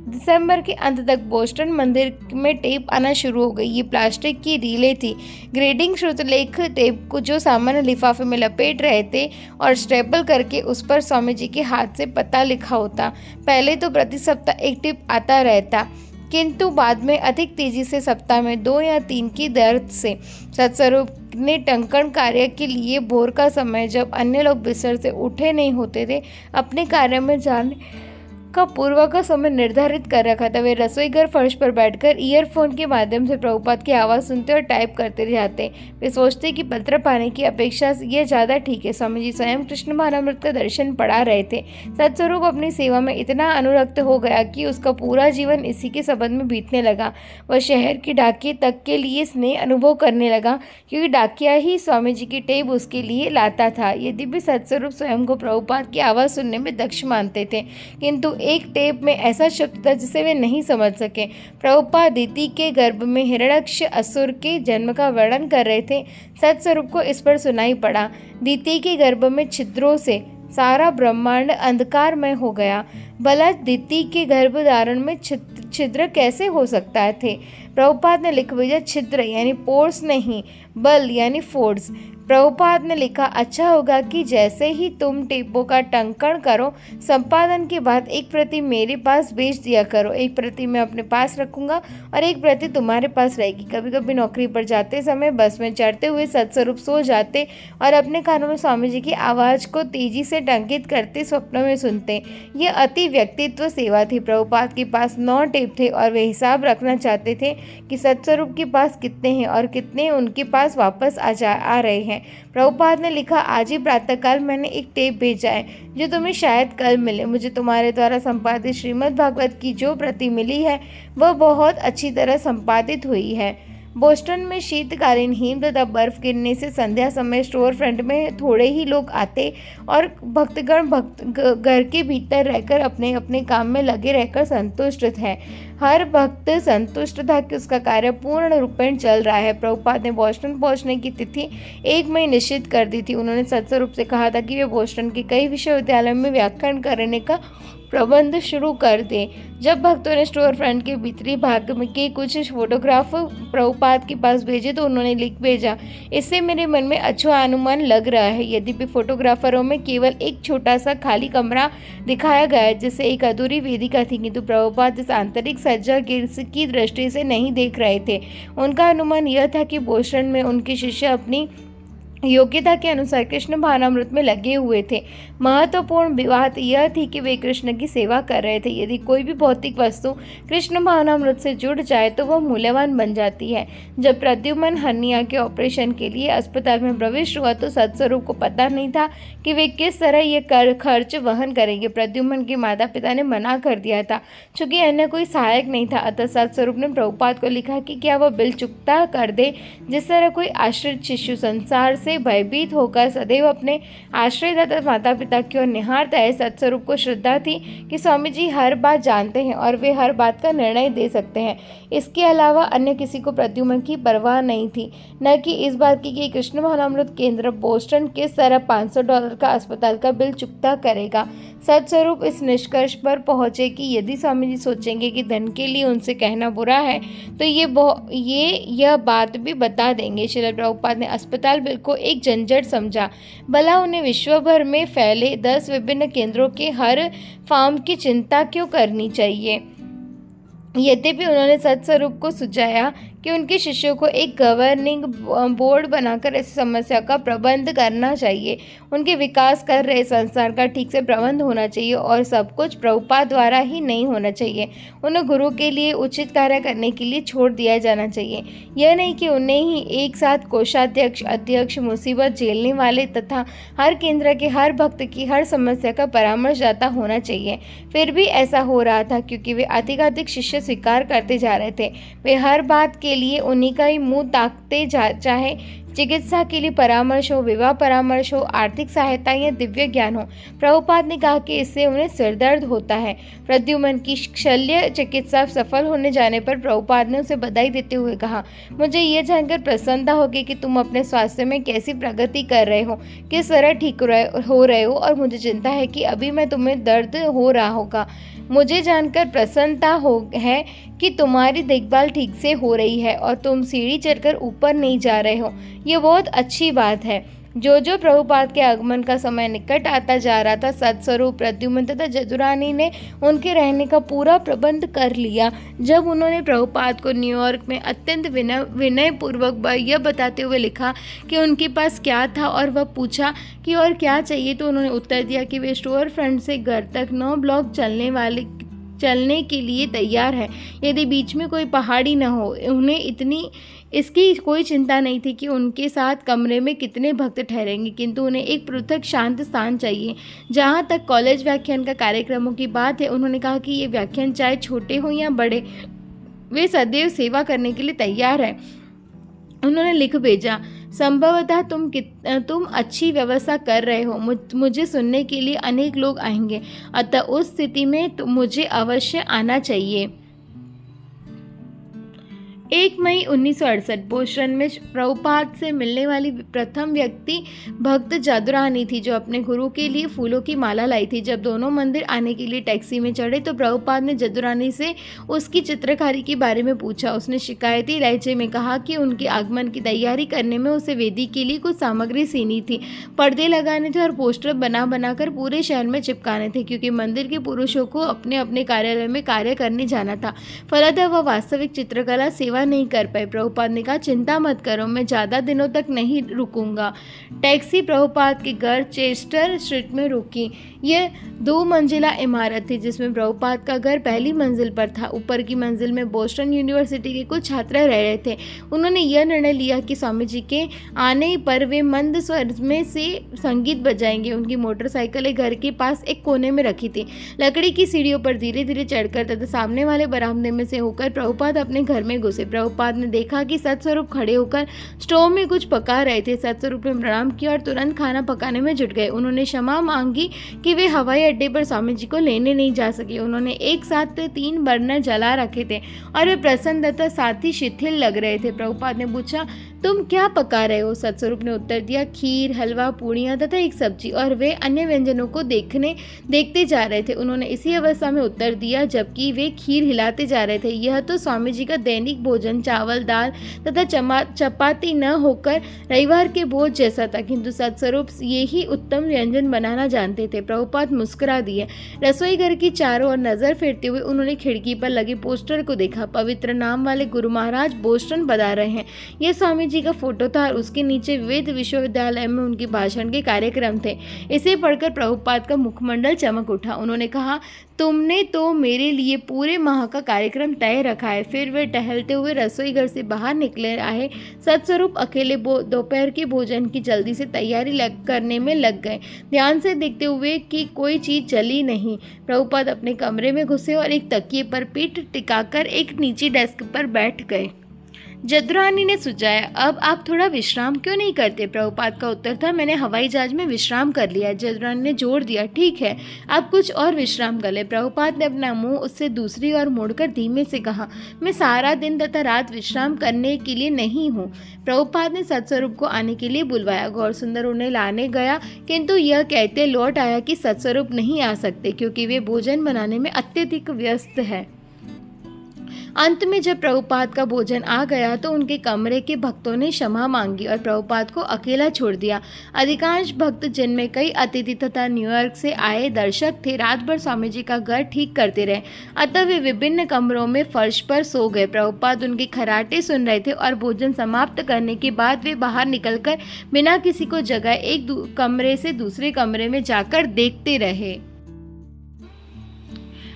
दिसंबर के अंत तक बोस्टन मंदिर में टेप आना शुरू हो गई। ये प्लास्टिक की रीलें थी। ग्रेडिंग श्रुतलेख टेप को जो सामान्य लिफाफे में लपेट रहे थे और स्टेपल करके उस पर स्वामी जी के हाथ से पता लिखा होता। पहले तो प्रति सप्ताह एक टेप आता रहता, किंतु बाद में अधिक तेजी से सप्ताह में 2 या 3 की दर से। सत्स्वरूप ने टंकन कार्य के लिए भोर का समय, जब अन्य लोग बिस्तर से उठे नहीं होते थे, अपने कार्य में जाने का पूर्व का समय निर्धारित कर रखा था। वे रसोई घर फर्श पर बैठकर ईयरफोन के माध्यम से प्रभुपाद की आवाज़ सुनते और टाइप करते जाते। वे सोचते कि पत्र पाने की अपेक्षा ये ज़्यादा ठीक है। स्वामी जी स्वयं कृष्ण भावनामृत का दर्शन पढ़ा रहे थे। सत्स्वरूप अपनी सेवा में इतना अनुरक्त हो गया कि उसका पूरा जीवन इसी के संबंध में बीतने लगा। वह शहर के डाकिये तक के लिए स्नेह अनुभव करने लगा, क्योंकि डाकिया ही स्वामी जी की टेप उसके लिए लाता था। यद्यपि सत्स्वरूप स्वयं को प्रभुपाद की आवाज़ सुनने में दक्ष मानते थे, किंतु एक टेप में ऐसा शब्द था जिसे वे नहीं समझ सके। प्रभुपाद दिति के गर्भ में हिरण्यक्ष असुर के जन्म का वर्णन कर रहे थे। सत्स्वरूप को इस पर सुनाई पड़ा। दिति के गर्भ में छिद्रों से सारा ब्रह्मांड अंधकारमय हो गया। भला दिति के गर्भ धारण में छिद्र कैसे हो सकता थे? प्रभुपाद ने लिख भेजा, छिद्र यानी पोर्स नहीं, बल यानी फोर्स। प्रभुपाद ने लिखा, अच्छा होगा कि जैसे ही तुम टेपों का टंकन करो, संपादन के बाद एक प्रति मेरे पास भेज दिया करो। एक प्रति मैं अपने पास रखूंगा और एक प्रति तुम्हारे पास रहेगी। कभी कभी नौकरी पर जाते समय बस में चढ़ते हुए सत्स्वरूप सो जाते और अपने कानों में स्वामी जी की आवाज़ को तेजी से टंकित करते स्वप्नों में सुनते। यह अति व्यक्तित्व सेवा थी। प्रभुपाद के पास 9 टेप थे और वे हिसाब रखना चाहते थे कि सत्स्वरूप के पास कितने हैं और कितने उनके पास वापस आ रहे हैं। प्रभुपाद ने लिखा, आज ही प्रातःकाल मैंने एक टेप भेजा है जो तुम्हें शायद कल मिले। मुझे तुम्हारे द्वारा संपादित श्रीमद् भागवत की जो प्रति मिली है वह बहुत अच्छी तरह संपादित हुई है। बोस्टन में शीतकालीन हिम तथा बर्फ गिरने से संध्या समय स्टोर फ्रंट में थोड़े ही लोग आते और भक्तगण घर के भीतर रहकर अपने अपने काम में लगे रहकर संतुष्ट थे। हर भक्त संतुष्ट था कि उसका कार्य पूर्ण रूपेण चल रहा है। प्रभुपाद ने बोस्टन पहुंचने की तिथि 1 मई निश्चित कर दी थी। उन्होंने सत्स्वरूप से कहा था कि वे बोस्टन के कई विश्वविद्यालयों में व्याख्यान करने का प्रबंध शुरू कर दें। जब भक्तों ने स्टोर फ्रंट के भीतरी भाग में के कुछ फोटोग्राफ प्रभुपाद के पास भेजे तो उन्होंने लिख भेजा, इससे मेरे मन में अच्छा अनुमान लग रहा है। यद्यपि फोटोग्राफरों में केवल एक छोटा सा खाली कमरा दिखाया गया है जिसे एक अधूरी वेदिका थी, किंतु प्रभुपाद इस आंतरिक सज्जा की दृष्टि से नहीं देख रहे थे। उनका अनुमान यह था कि बोस्टन में उनके शिष्य अपनी योग्यता के अनुसार कृष्ण भावनामृत में लगे हुए थे। महत्वपूर्ण बात यह थी कि वे कृष्ण की सेवा कर रहे थे। यदि कोई भी भौतिक वस्तु कृष्ण भावनामृत से जुड़ जाए तो वह मूल्यवान बन जाती है। जब प्रद्युम्न हर्निया के ऑपरेशन के लिए अस्पताल में प्रविष्ट हुआ तो सत्स्वरूप को पता नहीं था कि वे किस तरह ये खर्च वहन करेंगे। प्रद्युम्न के माता पिता ने मना कर दिया था, चूंकि अन्य कोई सहायक नहीं था। अतः सत्स्वरूप ने प्रभुपाद को लिखा कि क्या वह बिल चुकता कर दे, जिस तरह कोई आश्रित शिशु संसार से से भयभीत होकर सदैव अपने आश्रयदाता माता पिता की ओर निहारता है। सत्स्वरूप को श्रद्धा थी कि स्वामी जी हर बात जानते हैं और वे हर बात का निर्णय दे सकते हैं। इसके अलावा अन्य किसी को प्रद्युम्न की परवाह नहीं थी, न कि इस बात की कि कृष्ण भावनामृत केंद्र बोस्टन किस तरह $500 का अस्पताल का बिल चुकता करेगा। सत्स्वरूप इस निष्कर्ष पर पहुंचे कि यदि स्वामी जी सोचेंगे कि धन के लिए उनसे कहना बुरा है तो यह बात भी बता देंगे। श्रील प्रभुपाद ने अस्पताल बिल को एक झंझट समझा। भला उन्हें विश्व भर में फैले 10 विभिन्न केंद्रों के हर फॉर्म की चिंता क्यों करनी चाहिए। यद्यपि उन्होंने सत्स्वरूप को सुझाया कि उनके शिष्यों को एक गवर्निंग बोर्ड बनाकर इस समस्या का प्रबंध करना चाहिए। उनके विकास कर रहे संस्थान का ठीक से प्रबंध होना चाहिए और सब कुछ प्रभुपाद द्वारा ही नहीं होना चाहिए। उन्हें गुरु के लिए उचित कार्य करने के लिए छोड़ दिया जाना चाहिए। यह नहीं कि उन्हें ही एक साथ कोषाध्यक्ष, अध्यक्ष, मुसीबत झेलने वाले तथा हर केंद्र के हर भक्त की हर समस्या का परामर्शदाता होना चाहिए। फिर भी ऐसा हो रहा था क्योंकि वे अधिकाधिक शिष्य स्वीकार करते जा रहे थे। वे हर बात के लिए उन्हीं का ही मुंह ताकते चाहे चिकित्सा के लिए परामर्श हो, विवाह परामर्श हो, आर्थिक सहायता या दिव्य ज्ञान हो। प्रभुपाद ने कहा कि इससे उन्हें सिरदर्द होता है। प्रद्युम्न की शल्य चिकित्सा सफल होने जाने पर प्रभुपाद ने उसे बधाई देते हुए कहा, मुझे यह जानकर प्रसन्नता होगी कि तुम अपने स्वास्थ्य में कैसी प्रगति कर रहे हो, किस तरह ठीक हो रहे हो, और मुझे चिंता है कि अभी मैं तुम्हें दर्द हो रहा होगा। मुझे जानकर प्रसन्नता है कि तुम्हारी देखभाल ठीक से हो रही है और तुम सीढ़ी चढ़कर ऊपर नहीं जा रहे हो। ये बहुत अच्छी बात है। जो प्रभुपाद के आगमन का समय निकट आता जा रहा था, सत्स्वरूप, प्रद्युम्न तथा जदुरानी ने उनके रहने का पूरा प्रबंध कर लिया। जब उन्होंने प्रभुपाद को न्यूयॉर्क में अत्यंत विनय पूर्वक यह बताते हुए लिखा कि उनके पास क्या था और वह पूछा कि और क्या चाहिए, तो उन्होंने उत्तर दिया कि वे स्टोर फ्रंट से घर तक 9 ब्लॉक चलने के लिए तैयार है, यदि बीच में कोई पहाड़ी न हो। उन्हें इसकी कोई चिंता नहीं थी कि उनके साथ कमरे में कितने भक्त ठहरेंगे, किंतु उन्हें एक पृथक शांत स्थान चाहिए। जहाँ तक कॉलेज व्याख्यान का कार्यक्रमों की बात है, उन्होंने कहा कि ये व्याख्यान चाहे छोटे हों या बड़े, वे सदैव सेवा करने के लिए तैयार है। उन्होंने लिख भेजा, संभवतः तुम अच्छी व्यवस्था कर रहे हो, मुझे सुनने के लिए अनेक लोग आएंगे, अतः उस स्थिति में मुझे अवश्य आना चाहिए। 1 मई 1968 बोस्टन में प्रभुपाद से मिलने वाली प्रथम व्यक्ति भक्त जदुरानी थी, जो अपने गुरु के लिए फूलों की माला लाई थी। जब दोनों मंदिर आने के लिए टैक्सी में चढ़े तो प्रभुपाद ने जदुरानी से उसकी चित्रकारी के बारे में पूछा। उसने शिकायती लहजे में कहा कि उनके आगमन की तैयारी करने में उसे वेदी के लिए कुछ सामग्री सीनी थी, पर्दे लगाने थे और पोस्टर बना कर पूरे शहर में चिपकाने थे, क्योंकि मंदिर के पुरुषों को अपने अपने कार्यालय में कार्य करने जाना था। फलतः वह वास्तविक चित्रकला सेवा नहीं कर पाए। प्रभुपाद ने कहा, चिंता मत करो, मैं ज़्यादा दिनों तक नहीं रुकूंगा। टैक्सी प्रभुपाद के घर चेस्टर स्ट्रीट में रुकी। यह 2 मंजिला इमारत थी, जिसमें प्रभुपाद का घर पहली मंजिल पर था। ऊपर की मंजिल में बोस्टन यूनिवर्सिटी के कुछ छात्र रह रहे थे। उन्होंने यह निर्णय लिया कि स्वामी जी के आने पर वे मंद स्वर में से संगीत बजाएंगे। उनकी मोटरसाइकिलें घर के पास एक कोने में रखी थी। लकड़ी की सीढ़ियों पर धीरे धीरे चढ़कर तथा सामने वाले बरामदे में से होकर प्रभुपाद अपने घर में घुसे। प्रभुपाद ने देखा कि सत्स्वरूप खड़े होकर स्टोव में कुछ पका रहे थे। सत्स्वरूप ने प्रणाम किया और तुरंत खाना पकाने में जुट गए। उन्होंने क्षमा मांगी कि वे हवाई अड्डे पर स्वामी जी को लेने नहीं जा सके। उन्होंने एक साथ 3 बर्नर जला रखे थे और वे प्रसन्न तथा साथ ही शिथिल लग रहे थे। प्रभुपाद ने पूछा, तुम क्या पका रहे हो? सत्स्वरूप ने उत्तर दिया, खीर, हलवा, पूड़ियाँ तथा एक सब्जी, और वे अन्य व्यंजनों को देखते जा रहे थे। उन्होंने इसी अवस्था में उत्तर दिया जबकि वे खीर हिलाते जा रहे थे। यह तो स्वामी जी का दैनिक भोजन चावल, दाल तथा चपाती न होकर रविवार के भोज जैसा था, किंतु सत्स्वरूप ये ही उत्तम व्यंजन बनाना जानते थे। प्रभुपाद मुस्कुरा दिए। रसोई घर की चारों ओर नजर फेरते हुए उन्होंने खिड़की पर लगे पोस्टर को देखा। पवित्र नाम वाले गुरु महाराज बोस्टन पधार रहे हैं, यह स्वामी जी का फोटो था और उसके नीचे वेद विश्वविद्यालय में उनके भाषण के कार्यक्रम थे। इसे पढ़कर प्रभुपाद का मुखमंडल चमक उठा। उन्होंने कहा, तुमने तो मेरे लिए पूरे माह का कार्यक्रम तय रखा है। फिर वे टहलते हुए रसोई घर से बाहर निकले आए। सत्स्वरूप अकेले दोपहर के भोजन की जल्दी से तैयारी करने में लग गए, ध्यान से देखते हुए कि कोई चीज जली नहीं। प्रभुपाद अपने कमरे में घुसे और एक तकिए पर पीठ टिकाकर एक नीची डेस्क पर बैठ गए। जदुरानी ने सुझाया, अब आप थोड़ा विश्राम क्यों नहीं करते? प्रभुपाद का उत्तर था, मैंने हवाई जहाज में विश्राम कर लिया। जदुरानी ने जोर दिया, ठीक है, अब कुछ और विश्राम कर ले। प्रभुपाद ने अपना मुंह उससे दूसरी ओर मोड़कर धीमे से कहा, मैं सारा दिन तथा रात विश्राम करने के लिए नहीं हूँ। प्रभुपाद ने सत्स्वरूप को आने के लिए बुलवाया। गौरसुंदर उन्हें लाने गया, किंतु यह कहते लौट आया कि सत्स्वरूप नहीं आ सकते क्योंकि वे भोजन बनाने में अत्यधिक व्यस्त है। अंत में जब प्रभुपाद का भोजन आ गया तो उनके कमरे के भक्तों ने क्षमा मांगी और प्रभुपाद को अकेला छोड़ दिया। अधिकांश भक्त, जिनमें कई अतिथि तथा न्यूयॉर्क से आए दर्शक थे, रात भर स्वामी जी का घर ठीक करते रहे। अतः वे विभिन्न कमरों में फर्श पर सो गए। प्रभुपाद उनके खर्राटे सुन रहे थे और भोजन समाप्त करने के बाद वे बाहर निकलकर बिना किसी को जगाए एक कमरे से दूसरे कमरे में जाकर देखते रहे।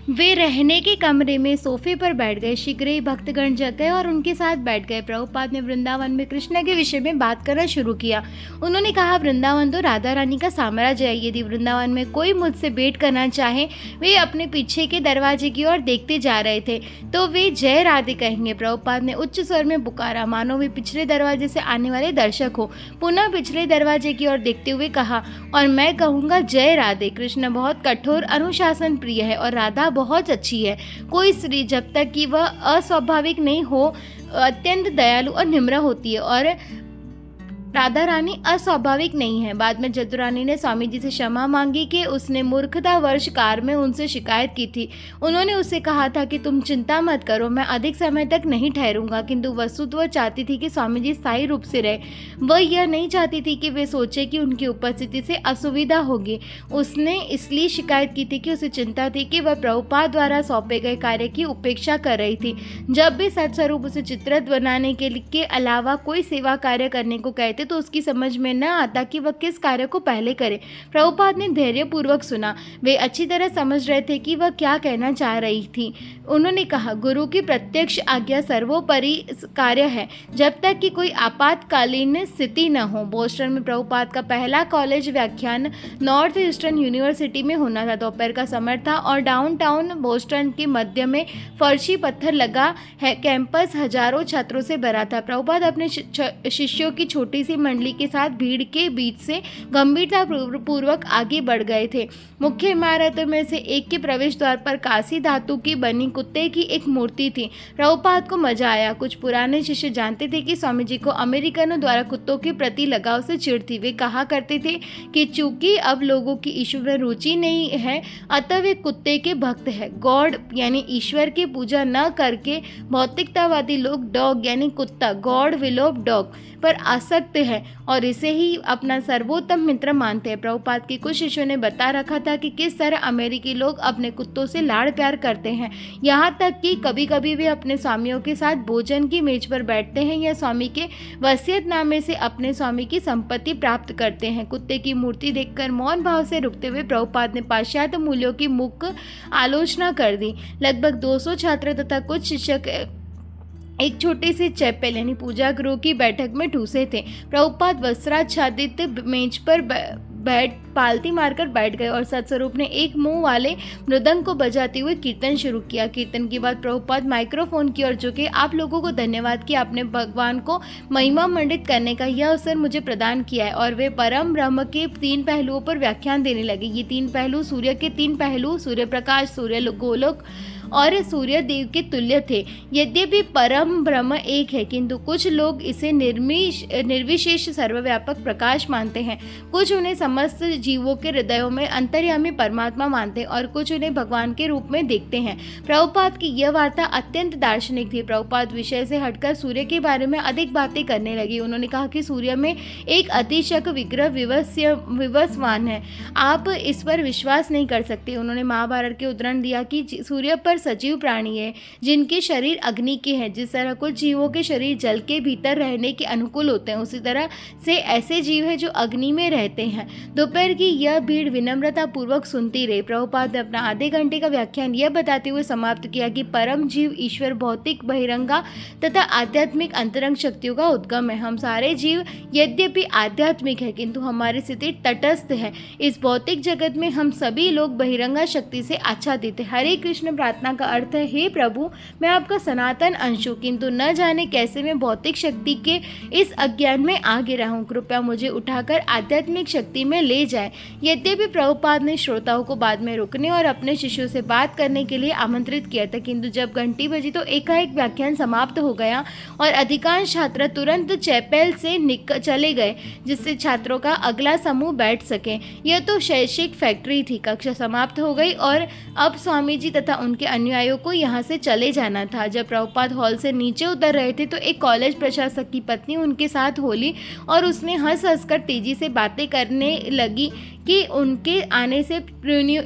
वे रहने के कमरे में सोफे पर बैठ गए। शीघ्र ही भक्तगण जग गए और उनके साथ बैठ गए। प्रभुपाद ने वृंदावन में कृष्ण के विषय में बात करना शुरू किया। उन्होंने कहा, वृंदावन तो राधा रानी का साम्राज्य है। यदि वृंदावन में कोई मुझसे भेंट करना चाहे, वे अपने पीछे के दरवाजे की ओर देखते जा रहे थे, तो वे जय राधे कहेंगे। प्रभुपाद ने उच्च स्वर में पुकारा, मानो वे पिछले दरवाजे से आने वाले दर्शक हो। पुनः पिछले दरवाजे की ओर देखते हुए कहा, और मैं कहूँगा जय राधे। कृष्ण बहुत कठोर अनुशासन प्रिय है और राधा बहुत अच्छी है। कोई स्त्री जब तक कि वह अस्वाभाविक नहीं हो अत्यंत दयालु और निम्र होती है, और राधा रानी अस्वाभाविक नहीं है। बाद में जदुरानी ने स्वामी जी से क्षमा मांगी कि उसने मूर्खतावश कार में उनसे शिकायत की थी। उन्होंने उससे कहा था कि तुम चिंता मत करो, मैं अधिक समय तक नहीं ठहरूंगा, किंतु वस्तुतः वह चाहती थी कि स्वामी जी स्थायी रूप से रहे। वह यह नहीं चाहती थी कि वे सोचे कि उनकी उपस्थिति से असुविधा होगी। उसने इसलिए शिकायत की थी कि उसे चिंता थी कि वह प्रभुपाद द्वारा सौंपे गए कार्य की उपेक्षा कर रही थी। जब भी सत्स्वरूप उसे चित्ररथ बनाने के अलावा कोई सेवा कार्य करने को कहते तो उसकी समझ में न आता कि वह किस कार्य को पहले करे। प्रभुपाद ने धैर्यपूर्वक सुना। वे अच्छी तरह समझ रहे थे कि वह क्या कहना चाह रही थी। उन्होंने कहा, गुरु की प्रत्यक्ष आज्ञा सर्वोपरि कार्य है, जब तक कि कोई आपातकालीन स्थिति न हो। बोस्टन में प्रभुपाद का पहला कॉलेज व्याख्यान नॉर्थ ईस्टर्न यूनिवर्सिटी में होना था। दोपहर का समय था और डाउनटाउन बोस्टन के मध्य में फर्शी पत्थर लगा है कैंपस हजारों छात्रों से भरा था। प्रभुपाद अपने शिष्यों की छोटी सी मंडली के साथ भीड़ के बीच से गंभीरता पूर्वक आगे बढ़ गए थे। मुख्य इमारतों में से एक के प्रवेश द्वार पर कांसी धातु की बनी कुत्ते की एक मूर्ति थी। प्रभुपाद को मजा आया। कुछ पुराने शिष्य जानते थे कि स्वामी जी को अमेरिकनों द्वारा कुत्तों के प्रति लगाव से चिढ़ थी। वे कहा करते थे कि चूंकि अब लोगों की ईश्वर में रुचि नहीं है, अतः वे कुत्ते के भक्त है। गॉड यानी ईश्वर की पूजा न करके भौतिकतावादी लोग डॉग यानी कुत्ता, गॉड विल ऑफ डॉग, पर आसक्त है और इसे ही अपना सर्वोत्तम मित्र मानते हैं। प्रभुपाद के कुछ शिष्यों ने बता रखा था कि किस तरह अमेरिकी लोग अपने कुत्तों से लाड़ प्यार करते हैं, यहाँ तक कि कभी कभी वे अपने स्वामियों के साथ भोजन की मेज पर बैठते हैं या स्वामी के वसीयतनामे से अपने स्वामी की संपत्ति प्राप्त करते हैं। कुत्ते की मूर्ति देखकर मौन भाव से रुकते हुए प्रभुपाद ने पाश्चात्य मूल्यों की मुख्य आलोचना कर दी। लगभग 200 छात्र तथा कुछ शिक्षक एक छोटे से चैपेल यानी पूजा गृह की बैठक में ठूसे थे। प्रभुपाद वस्त्राच्छादित मेज पर पालती मारकर बैठ गए और सत्स्वरूप ने एक मुंह वाले मृदंग को बजाते हुए कीर्तन शुरू किया। कीर्तन के बाद प्रभुपाद माइक्रोफोन की ओर झुके, आप लोगों को धन्यवाद कि आपने भगवान को महिमा मंडित करने का यह अवसर मुझे प्रदान किया है। और वे परम ब्रह्म के 3 पहलुओं पर व्याख्यान देने लगे। ये 3 पहलू सूर्य के 3 पहलू, सूर्य प्रकाश, सूर्य गोलोक और सूर्य देव के तुल्य थे। यद्यपि परम ब्रह्म एक है, किंतु कुछ लोग इसे निर्विशेष सर्वव्यापक प्रकाश मानते हैं। कुछ उन्हें समस्त जीवों के हृदयों में अंतर्यामी परमात्मा मानते हैं और कुछ उन्हें भगवान के रूप में देखते हैं। प्रभुपाद की यह वार्ता अत्यंत दार्शनिक थी। प्रभुपाद विषय से हटकर सूर्य के बारे में अधिक बातें करने लगी। उन्होंने कहा कि सूर्य में एक अतिशक विग्रह विवस्वान है, आप इस पर विश्वास नहीं कर सकते। उन्होंने महाभारत के उदाहरण दिया कि सूर्य पर सजीव प्राणी है जिनके शरीर अग्नि के हैं। जिस तरह कुछ जीवों के शरीर जल के भीतर रहने के अनुकूल होते हैं, उसी तरह से ऐसे जीव हैं जो अग्नि में रहते हैं। दोपहर की यह भीड़ विनम्रता पूर्वक सुनती रही। प्रभुपाद ने अपना आधे घंटे का व्याख्यान यह बताते हुए समाप्त किया कि परम जीव ईश्वर भौतिक बहिरंगा तथा आध्यात्मिक अंतरंग शक्तियों का उद्गम है। हम सारे जीव यद्यपि आध्यात्मिक है किंतु हमारी स्थिति तटस्थ है। इस भौतिक जगत में हम सभी लोग बहिरंगा शक्ति से आच्छादित है। हरे कृष्ण प्रार्थना का अर्थ है, हे प्रभु, मैं आपका सनातन अंश हूँ किंतु न जाने कैसे मैं भौतिक शक्ति के इस अज्ञान में आ गिरा हूँ। कृपया मुझे उठाकर आध्यात्मिक शक्ति में ले जाए। यद्यपि प्रभुपाद ने श्रोताओं को बाद में रुकने और अपने शिष्यों से बात करने के लिए आमंत्रित किया था, किंतु जब घंटी बजी तो एकाएक व्याख्यान समाप्त हो गया और अधिकांश छात्र तुरंत चैपेल से चले गए जिससे छात्रों का अगला समूह बैठ सके। यह तो शैक्षिक फैक्ट्री थी। कक्षा समाप्त हो गई और अब स्वामी जी तथा उनके अनुयायियों को यहाँ से चले जाना था। जब प्रभुपाद हॉल से नीचे उतर रहे थे तो एक कॉलेज प्रशासक की पत्नी उनके साथ बोली और उसने हंस हंसकर तेजी से बातें करने लगी कि उनके आने से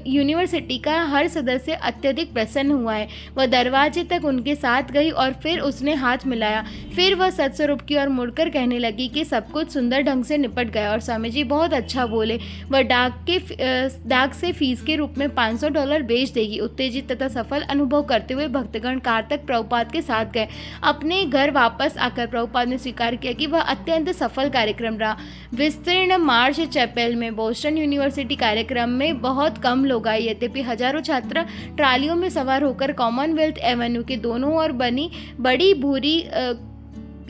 यूनिवर्सिटी का हर सदस्य अत्यधिक प्रसन्न हुआ है। वह दरवाजे तक उनके साथ गई और फिर उसने हाथ मिलाया। फिर वह सत्स्वरूप की ओर मुड़कर कहने लगी कि सब कुछ सुंदर ढंग से निपट गया और स्वामी जी बहुत अच्छा बोले। वह डाक से फीस के रूप में $500 भेज देगी। उत्तेजित तथा सफल अनुभव करते हुए भक्तगण कार तक प्रभुपाद के साथ गए। अपने घर वापस आकर प्रभुपाद ने स्वीकार किया कि वह अत्यंत सफल कार्यक्रम रहा। विस्तीर्ण मार्च चैपेल में बोस्टन यूनिवर्सिटी कार्यक्रम में बहुत कम लोग आए। यद्यपि हजारों छात्र ट्रालियों में सवार होकर कॉमनवेल्थ एवेन्यू के दोनों ओर बनी बड़ी भूरी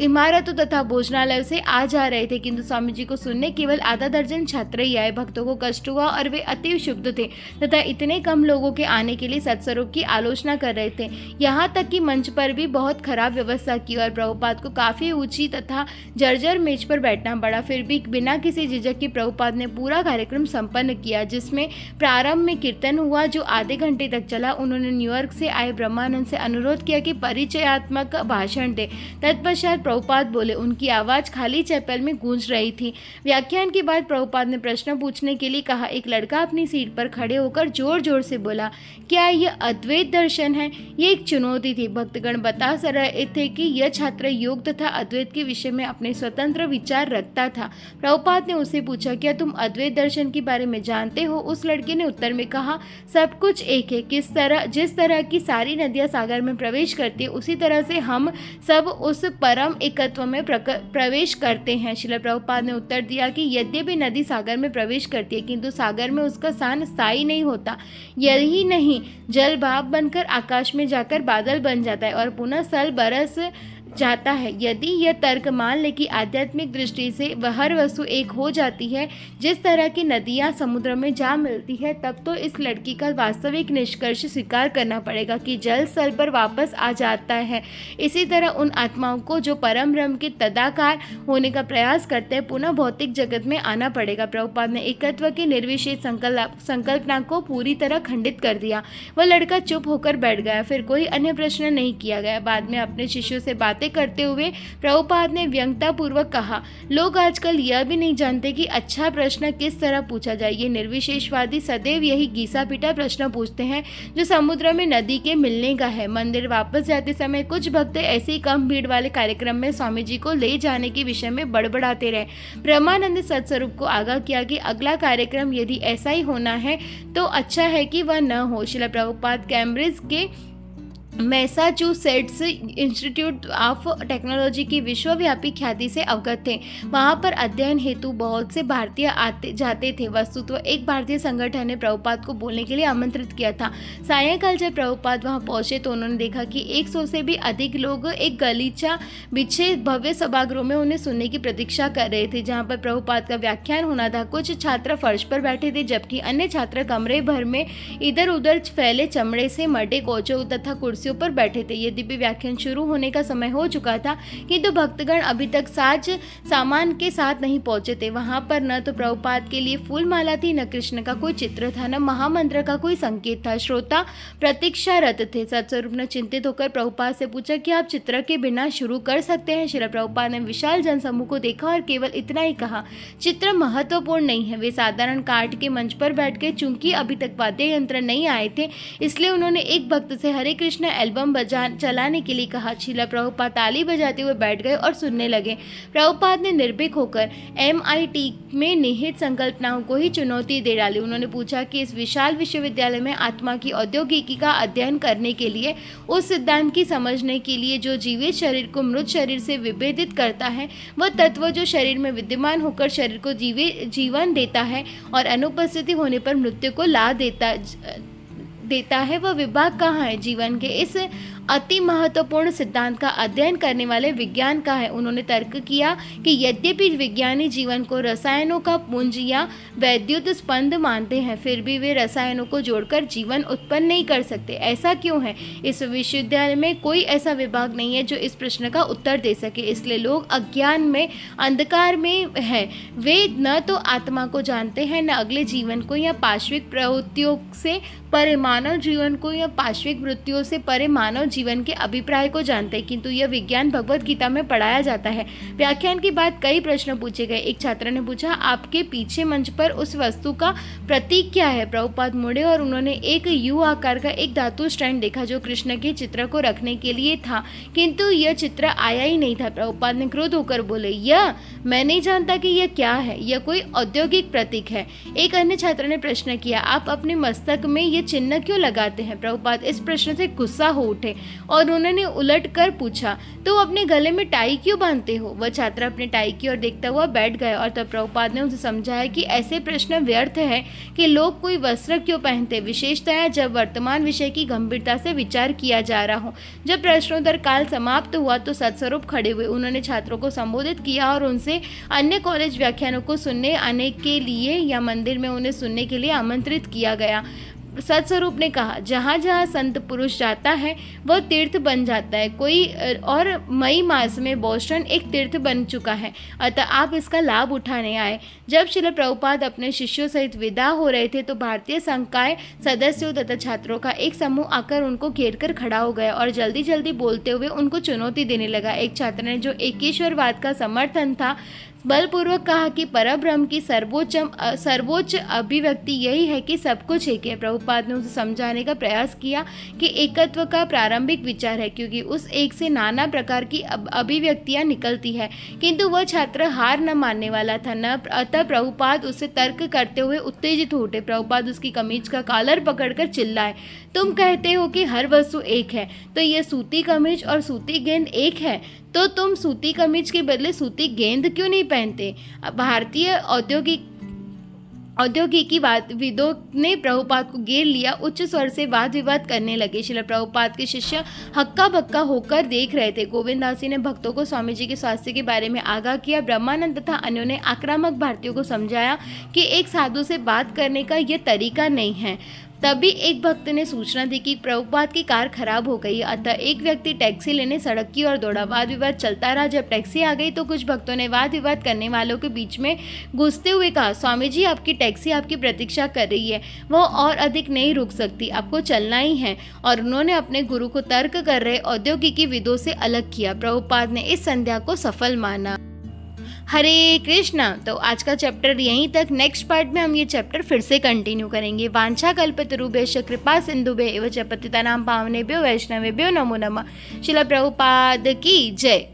इमारतों तथा भोजनालयों से आ जा रहे थे, किंतु स्वामी जी को सुनने केवल आधा दर्जन छात्र ही आए। भक्तों को कष्ट हुआ और वे अति क्षुब्ध थे तथा इतने कम लोगों के आने के लिए सत्स्वरूप की आलोचना कर रहे थे। यहाँ तक कि मंच पर भी बहुत खराब व्यवस्था की और प्रभुपाद को काफ़ी ऊंची तथा जर्जर मेज पर बैठना पड़ा। फिर भी बिना किसी झिझक के प्रभुपाद ने पूरा कार्यक्रम संपन्न किया, जिसमें प्रारंभ में कीर्तन हुआ जो आधे घंटे तक चला। उन्होंने न्यूयॉर्क से आए ब्रह्मानंद से अनुरोध किया कि परिचयात्मक भाषण दे। तत्पश्चात प्रभुपाद बोले। उनकी आवाज़ खाली चैपल में गूंज रही थी। व्याख्यान के बाद प्रभुपाद ने प्रश्न पूछने के लिए कहा। एक लड़का अपनी सीट पर खड़े होकर जोर जोर से बोला, क्या यह अद्वैत दर्शन है? ये एक चुनौती थी। भक्तगण बता रहे थे कि यह छात्र योग तथा अद्वैत के विषय में अपने स्वतंत्र विचार रखता था। प्रभुपाद ने उससे पूछा, क्या तुम अद्वैत दर्शन के बारे में जानते हो? उस लड़के ने उत्तर में कहा, सब कुछ एक है। जिस तरह की सारी नदियाँ सागर में प्रवेश करती है उसी तरह से हम सब उस परम एकत्व में प्रवेश करते हैं। श्रील प्रभुपाद ने उत्तर दिया कि यद्यपि नदी सागर में प्रवेश करती है किंतु सागर में उसका स्थान स्थायी नहीं होता। यही नहीं, जल भाप बनकर आकाश में जाकर बादल बन जाता है और पुनः सल बरस जाता है। यदि यह तर्क मान ले कि आध्यात्मिक दृष्टि से हर वस्तु एक हो जाती है जिस तरह की नदियाँ समुद्र में जा मिलती है, तब तो इस लड़की का वास्तविक निष्कर्ष स्वीकार करना पड़ेगा कि जल स्थल पर वापस आ जाता है। इसी तरह उन आत्माओं को जो परम ब्रह्म के तदाकार होने का प्रयास करते हैं पुनः भौतिक जगत में आना पड़ेगा। प्रभुपाद ने एकत्व की निर्विशेष संकल्पना को पूरी तरह खंडित कर दिया। वह लड़का चुप होकर बैठ गया। फिर कोई अन्य प्रश्न नहीं किया गया। बाद में अपने शिष्यों से बातें करते हुए प्रभुपाद ने व्यंग्यतापूर्वक कहा, लोग आजकल यह भी नहीं जानते कि अच्छा प्रश्न किस तरह पूछा जाए। ये निर्विशेषवादी सदैव यही घिसा पिटा प्रश्न पूछते हैं जो समुद्र में नदी के मिलने का है। मंदिर वापस जाते समय कुछ भक्त ऐसे ही कम भीड़ वाले कार्यक्रम में स्वामी जी को ले जाने के विषय में बड़बड़ाते रहे। ब्रह्मानंद सत्स्वरूप को आगाह किया कि अगला कार्यक्रम यदि ऐसा ही होना है तो अच्छा है कि वह न हो। श्रील प्रभुपाद कैम्ब्रिज के मैसाचुसेट्स इंस्टीट्यूट ऑफ टेक्नोलॉजी की विश्वव्यापी ख्याति से अवगत थे। वहां पर अध्ययन हेतु बहुत से भारतीय आते जाते थे। वस्तुतः एक भारतीय संगठन ने प्रभुपाद को बोलने के लिए आमंत्रित किया था। सायंकाल जब प्रभुपाद वहां पहुंचे तो उन्होंने देखा कि 100 से भी अधिक लोग एक गलीचा बिछे भव्य सभागृह में उन्हें सुनने की प्रतीक्षा कर रहे थे, जहाँ पर प्रभुपाद का व्याख्यान होना था। कुछ छात्र फर्श पर बैठे थे जबकि अन्य छात्र कमरे भर में इधर उधर फैले चमड़े से मटे कोचों तथा कुर्सियों पर बैठे थे। यद्यपि व्याख्यान शुरू होने का समय हो चुका था किंतु भक्तगण अभी तक साज सामान के साथ नहीं पहुंचे थे। वहां पर न तो प्रभुपाद के लिए फूल माला थी, न कृष्ण का कोई चित्र था, न महामंत्र का कोई संकेत था। श्रोता प्रतीक्षारत थे। सत्स्वरूप ने चिंतित होकर प्रभुपाद से पूछा कि आप चित्र के बिना शुरू कर सकते हैं? श्री प्रभुपाद ने विशाल जनसमूह को देखा और केवल इतना ही कहा, चित्र महत्वपूर्ण नहीं है। वे साधारण काठ के मंच पर बैठ के, चूंकि अभी तक वाद्य यंत्र नहीं आए थे इसलिए उन्होंने एक भक्त से हरे कृष्ण एल्बम चलाने के लिए कहा। श्रील प्रभुपाद ताली बजाते हुए बैठ गए और सुनने लगे। प्रभुपाद ने निर्भीक होकर MIT में निहित संकल्पनाओं को ही चुनौती दे डाली। उन्होंने पूछा कि इस विशाल विश्वविद्यालय में आत्मा की औद्योगिकी का अध्ययन करने के लिए, उस सिद्धांत की समझने के लिए जो जीवित शरीर को मृत शरीर से विभेदित करता है, वह तत्व जो शरीर में विद्यमान होकर शरीर को जीवन देता है और अनुपस्थिति होने पर मृत्यु को ला देता है, वह विभाग कहाँ है? जीवन के इस अति महत्वपूर्ण सिद्धांत का अध्ययन करने वाले विज्ञान का है। उन्होंने तर्क किया कि यद्यपि विज्ञानी जीवन को रसायनों का पुंज या वैद्युत स्पंद मानते हैं, फिर भी वे रसायनों को जोड़कर जीवन उत्पन्न नहीं कर सकते। ऐसा क्यों है? इस विश्वविद्यालय में कोई ऐसा विभाग नहीं है जो इस प्रश्न का उत्तर दे सके, इसलिए लोग अज्ञान में, अंधकार में है। वे न तो आत्मा को जानते हैं, न अगले जीवन को या पाश्विक प्रवृत्तियों से परे मानव जीवन को या पाश्विक वृत्तियों से परे मानव जीवन के अभिप्राय को जानते हैं, किंतु यह विज्ञान भगवत गीता में पढ़ाया जाता है। व्याख्यान के बाद कई प्रश्न पूछे गए। एक छात्र ने पूछा, आपके पीछे मंच पर उस वस्तु का प्रतीक क्या है? प्रभुपाद मुड़े और उन्होंने एक यू आकार का एक धातु स्टैंड देखा जो कृष्ण के चित्र को रखने के लिए था, किंतु यह चित्र आया ही नहीं था। प्रभुपाद ने क्रोध होकर बोले, यह मैं नहीं जानता कि यह क्या है, यह कोई औद्योगिक प्रतीक है। एक अन्य छात्र ने प्रश्न किया, आप अपने मस्तक में ये चिन्ह क्यों लगाते हैं? प्रभुपाद इस प्रश्न से गुस्सा हो उठे और उन्होंने उलट कर पूछा, तो अपने गले में टाई क्यों बांधते हो? वह छात्र अपने टाई की ओर देखता हुआ बैठ गया और तब प्रभुपाद ने उसे समझाया कि ऐसे प्रश्न व्यर्थ है कि लोग कोई वस्त्र क्यों पहनते, विशेषतः जब वर्तमान विषय की गंभीरता से विचार किया जा रहा हो। जब प्रश्नोत्तर काल समाप्त हुआ तो सत्स्वरूप खड़े हुए। उन्होंने छात्रों को संबोधित किया और उनसे अन्य कॉलेज व्याख्यानों को सुनने आने के लिए या मंदिर में उन्हें सुनने के लिए आमंत्रित किया गया। सत्स्वरूप ने कहा, जहाँ जहाँ संत पुरुष जाता है वह तीर्थ बन जाता है। और मई मास में बोस्टन एक तीर्थ बन चुका है, अतः आप इसका लाभ उठाने आए। जब श्रील प्रभुपाद अपने शिष्यों सहित विदा हो रहे थे तो भारतीय संकाय सदस्यों तथा छात्रों का एक समूह आकर उनको घेर कर खड़ा हो गया और जल्दी जल्दी बोलते हुए उनको चुनौती देने लगा। एक छात्र ने, जो एकेश्वरवाद का समर्थन था, बलपूर्वक कहा कि परब्रह्म की सर्वोच्च अभिव्यक्ति यही है कि सब कुछ एक है। प्रभुपाद ने उसे समझाने का प्रयास किया कि एकत्व का प्रारंभिक विचार है, क्योंकि उस एक से नाना प्रकार की अभिव्यक्तियां निकलती है, किंतु वह छात्र हार न मानने वाला था न। अतः प्रभुपाद उससे तर्क करते हुए उत्तेजित हो उठे। प्रभुपाद उसकी कमीज का कॉलर पकड़कर चिल्लाए, तुम कहते हो कि हर वस्तु एक है, तो यह सूती कमीज और सूती गेंद एक है, तो तुम सूती कमीज के बदले सूती गेंद क्यों नहीं पहनते? भारतीय औद्योगिकीविदों ने प्रभुपाद को घेर लिया, उच्च स्वर से वाद विवाद करने लगे। श्रील प्रभुपाद के शिष्य हक्का बक्का होकर देख रहे थे। गोविंद दासी ने भक्तों को स्वामी जी के स्वास्थ्य के बारे में आगाह किया। ब्रह्मानंद तथा अन्यों ने आक्रामक भारतीयों को समझाया कि एक साधु से बात करने का यह तरीका नहीं है। तभी एक भक्त ने सूचना दी कि प्रभुपाद की कार खराब हो गई, अतः एक व्यक्ति टैक्सी लेने सड़क की ओर दौड़ा। वाद विवाद चलता रहा। जब टैक्सी आ गई तो कुछ भक्तों ने वाद विवाद करने वालों के बीच में घुसते हुए कहा, स्वामी जी आपकी टैक्सी आपकी प्रतीक्षा कर रही है, वह और अधिक नहीं रुक सकती, आपको चलना ही है। और उन्होंने अपने गुरु को तर्क कर रहे औद्योगिकी विदों से अलग किया। प्रभुपाद ने इस संध्या को सफल माना। हरे कृष्णा। तो आज का चैप्टर यहीं तक। नेक्स्ट पार्ट में हम ये चैप्टर फिर से कंटिन्यू करेंगे। वांछा कल्पतरुभ्यश्च कृपा सिंधुभ्यः एव च पतितानां पावनेभ्यो वैष्णवेभ्यो नमो नमः। श्रील प्रभुपाद की जय।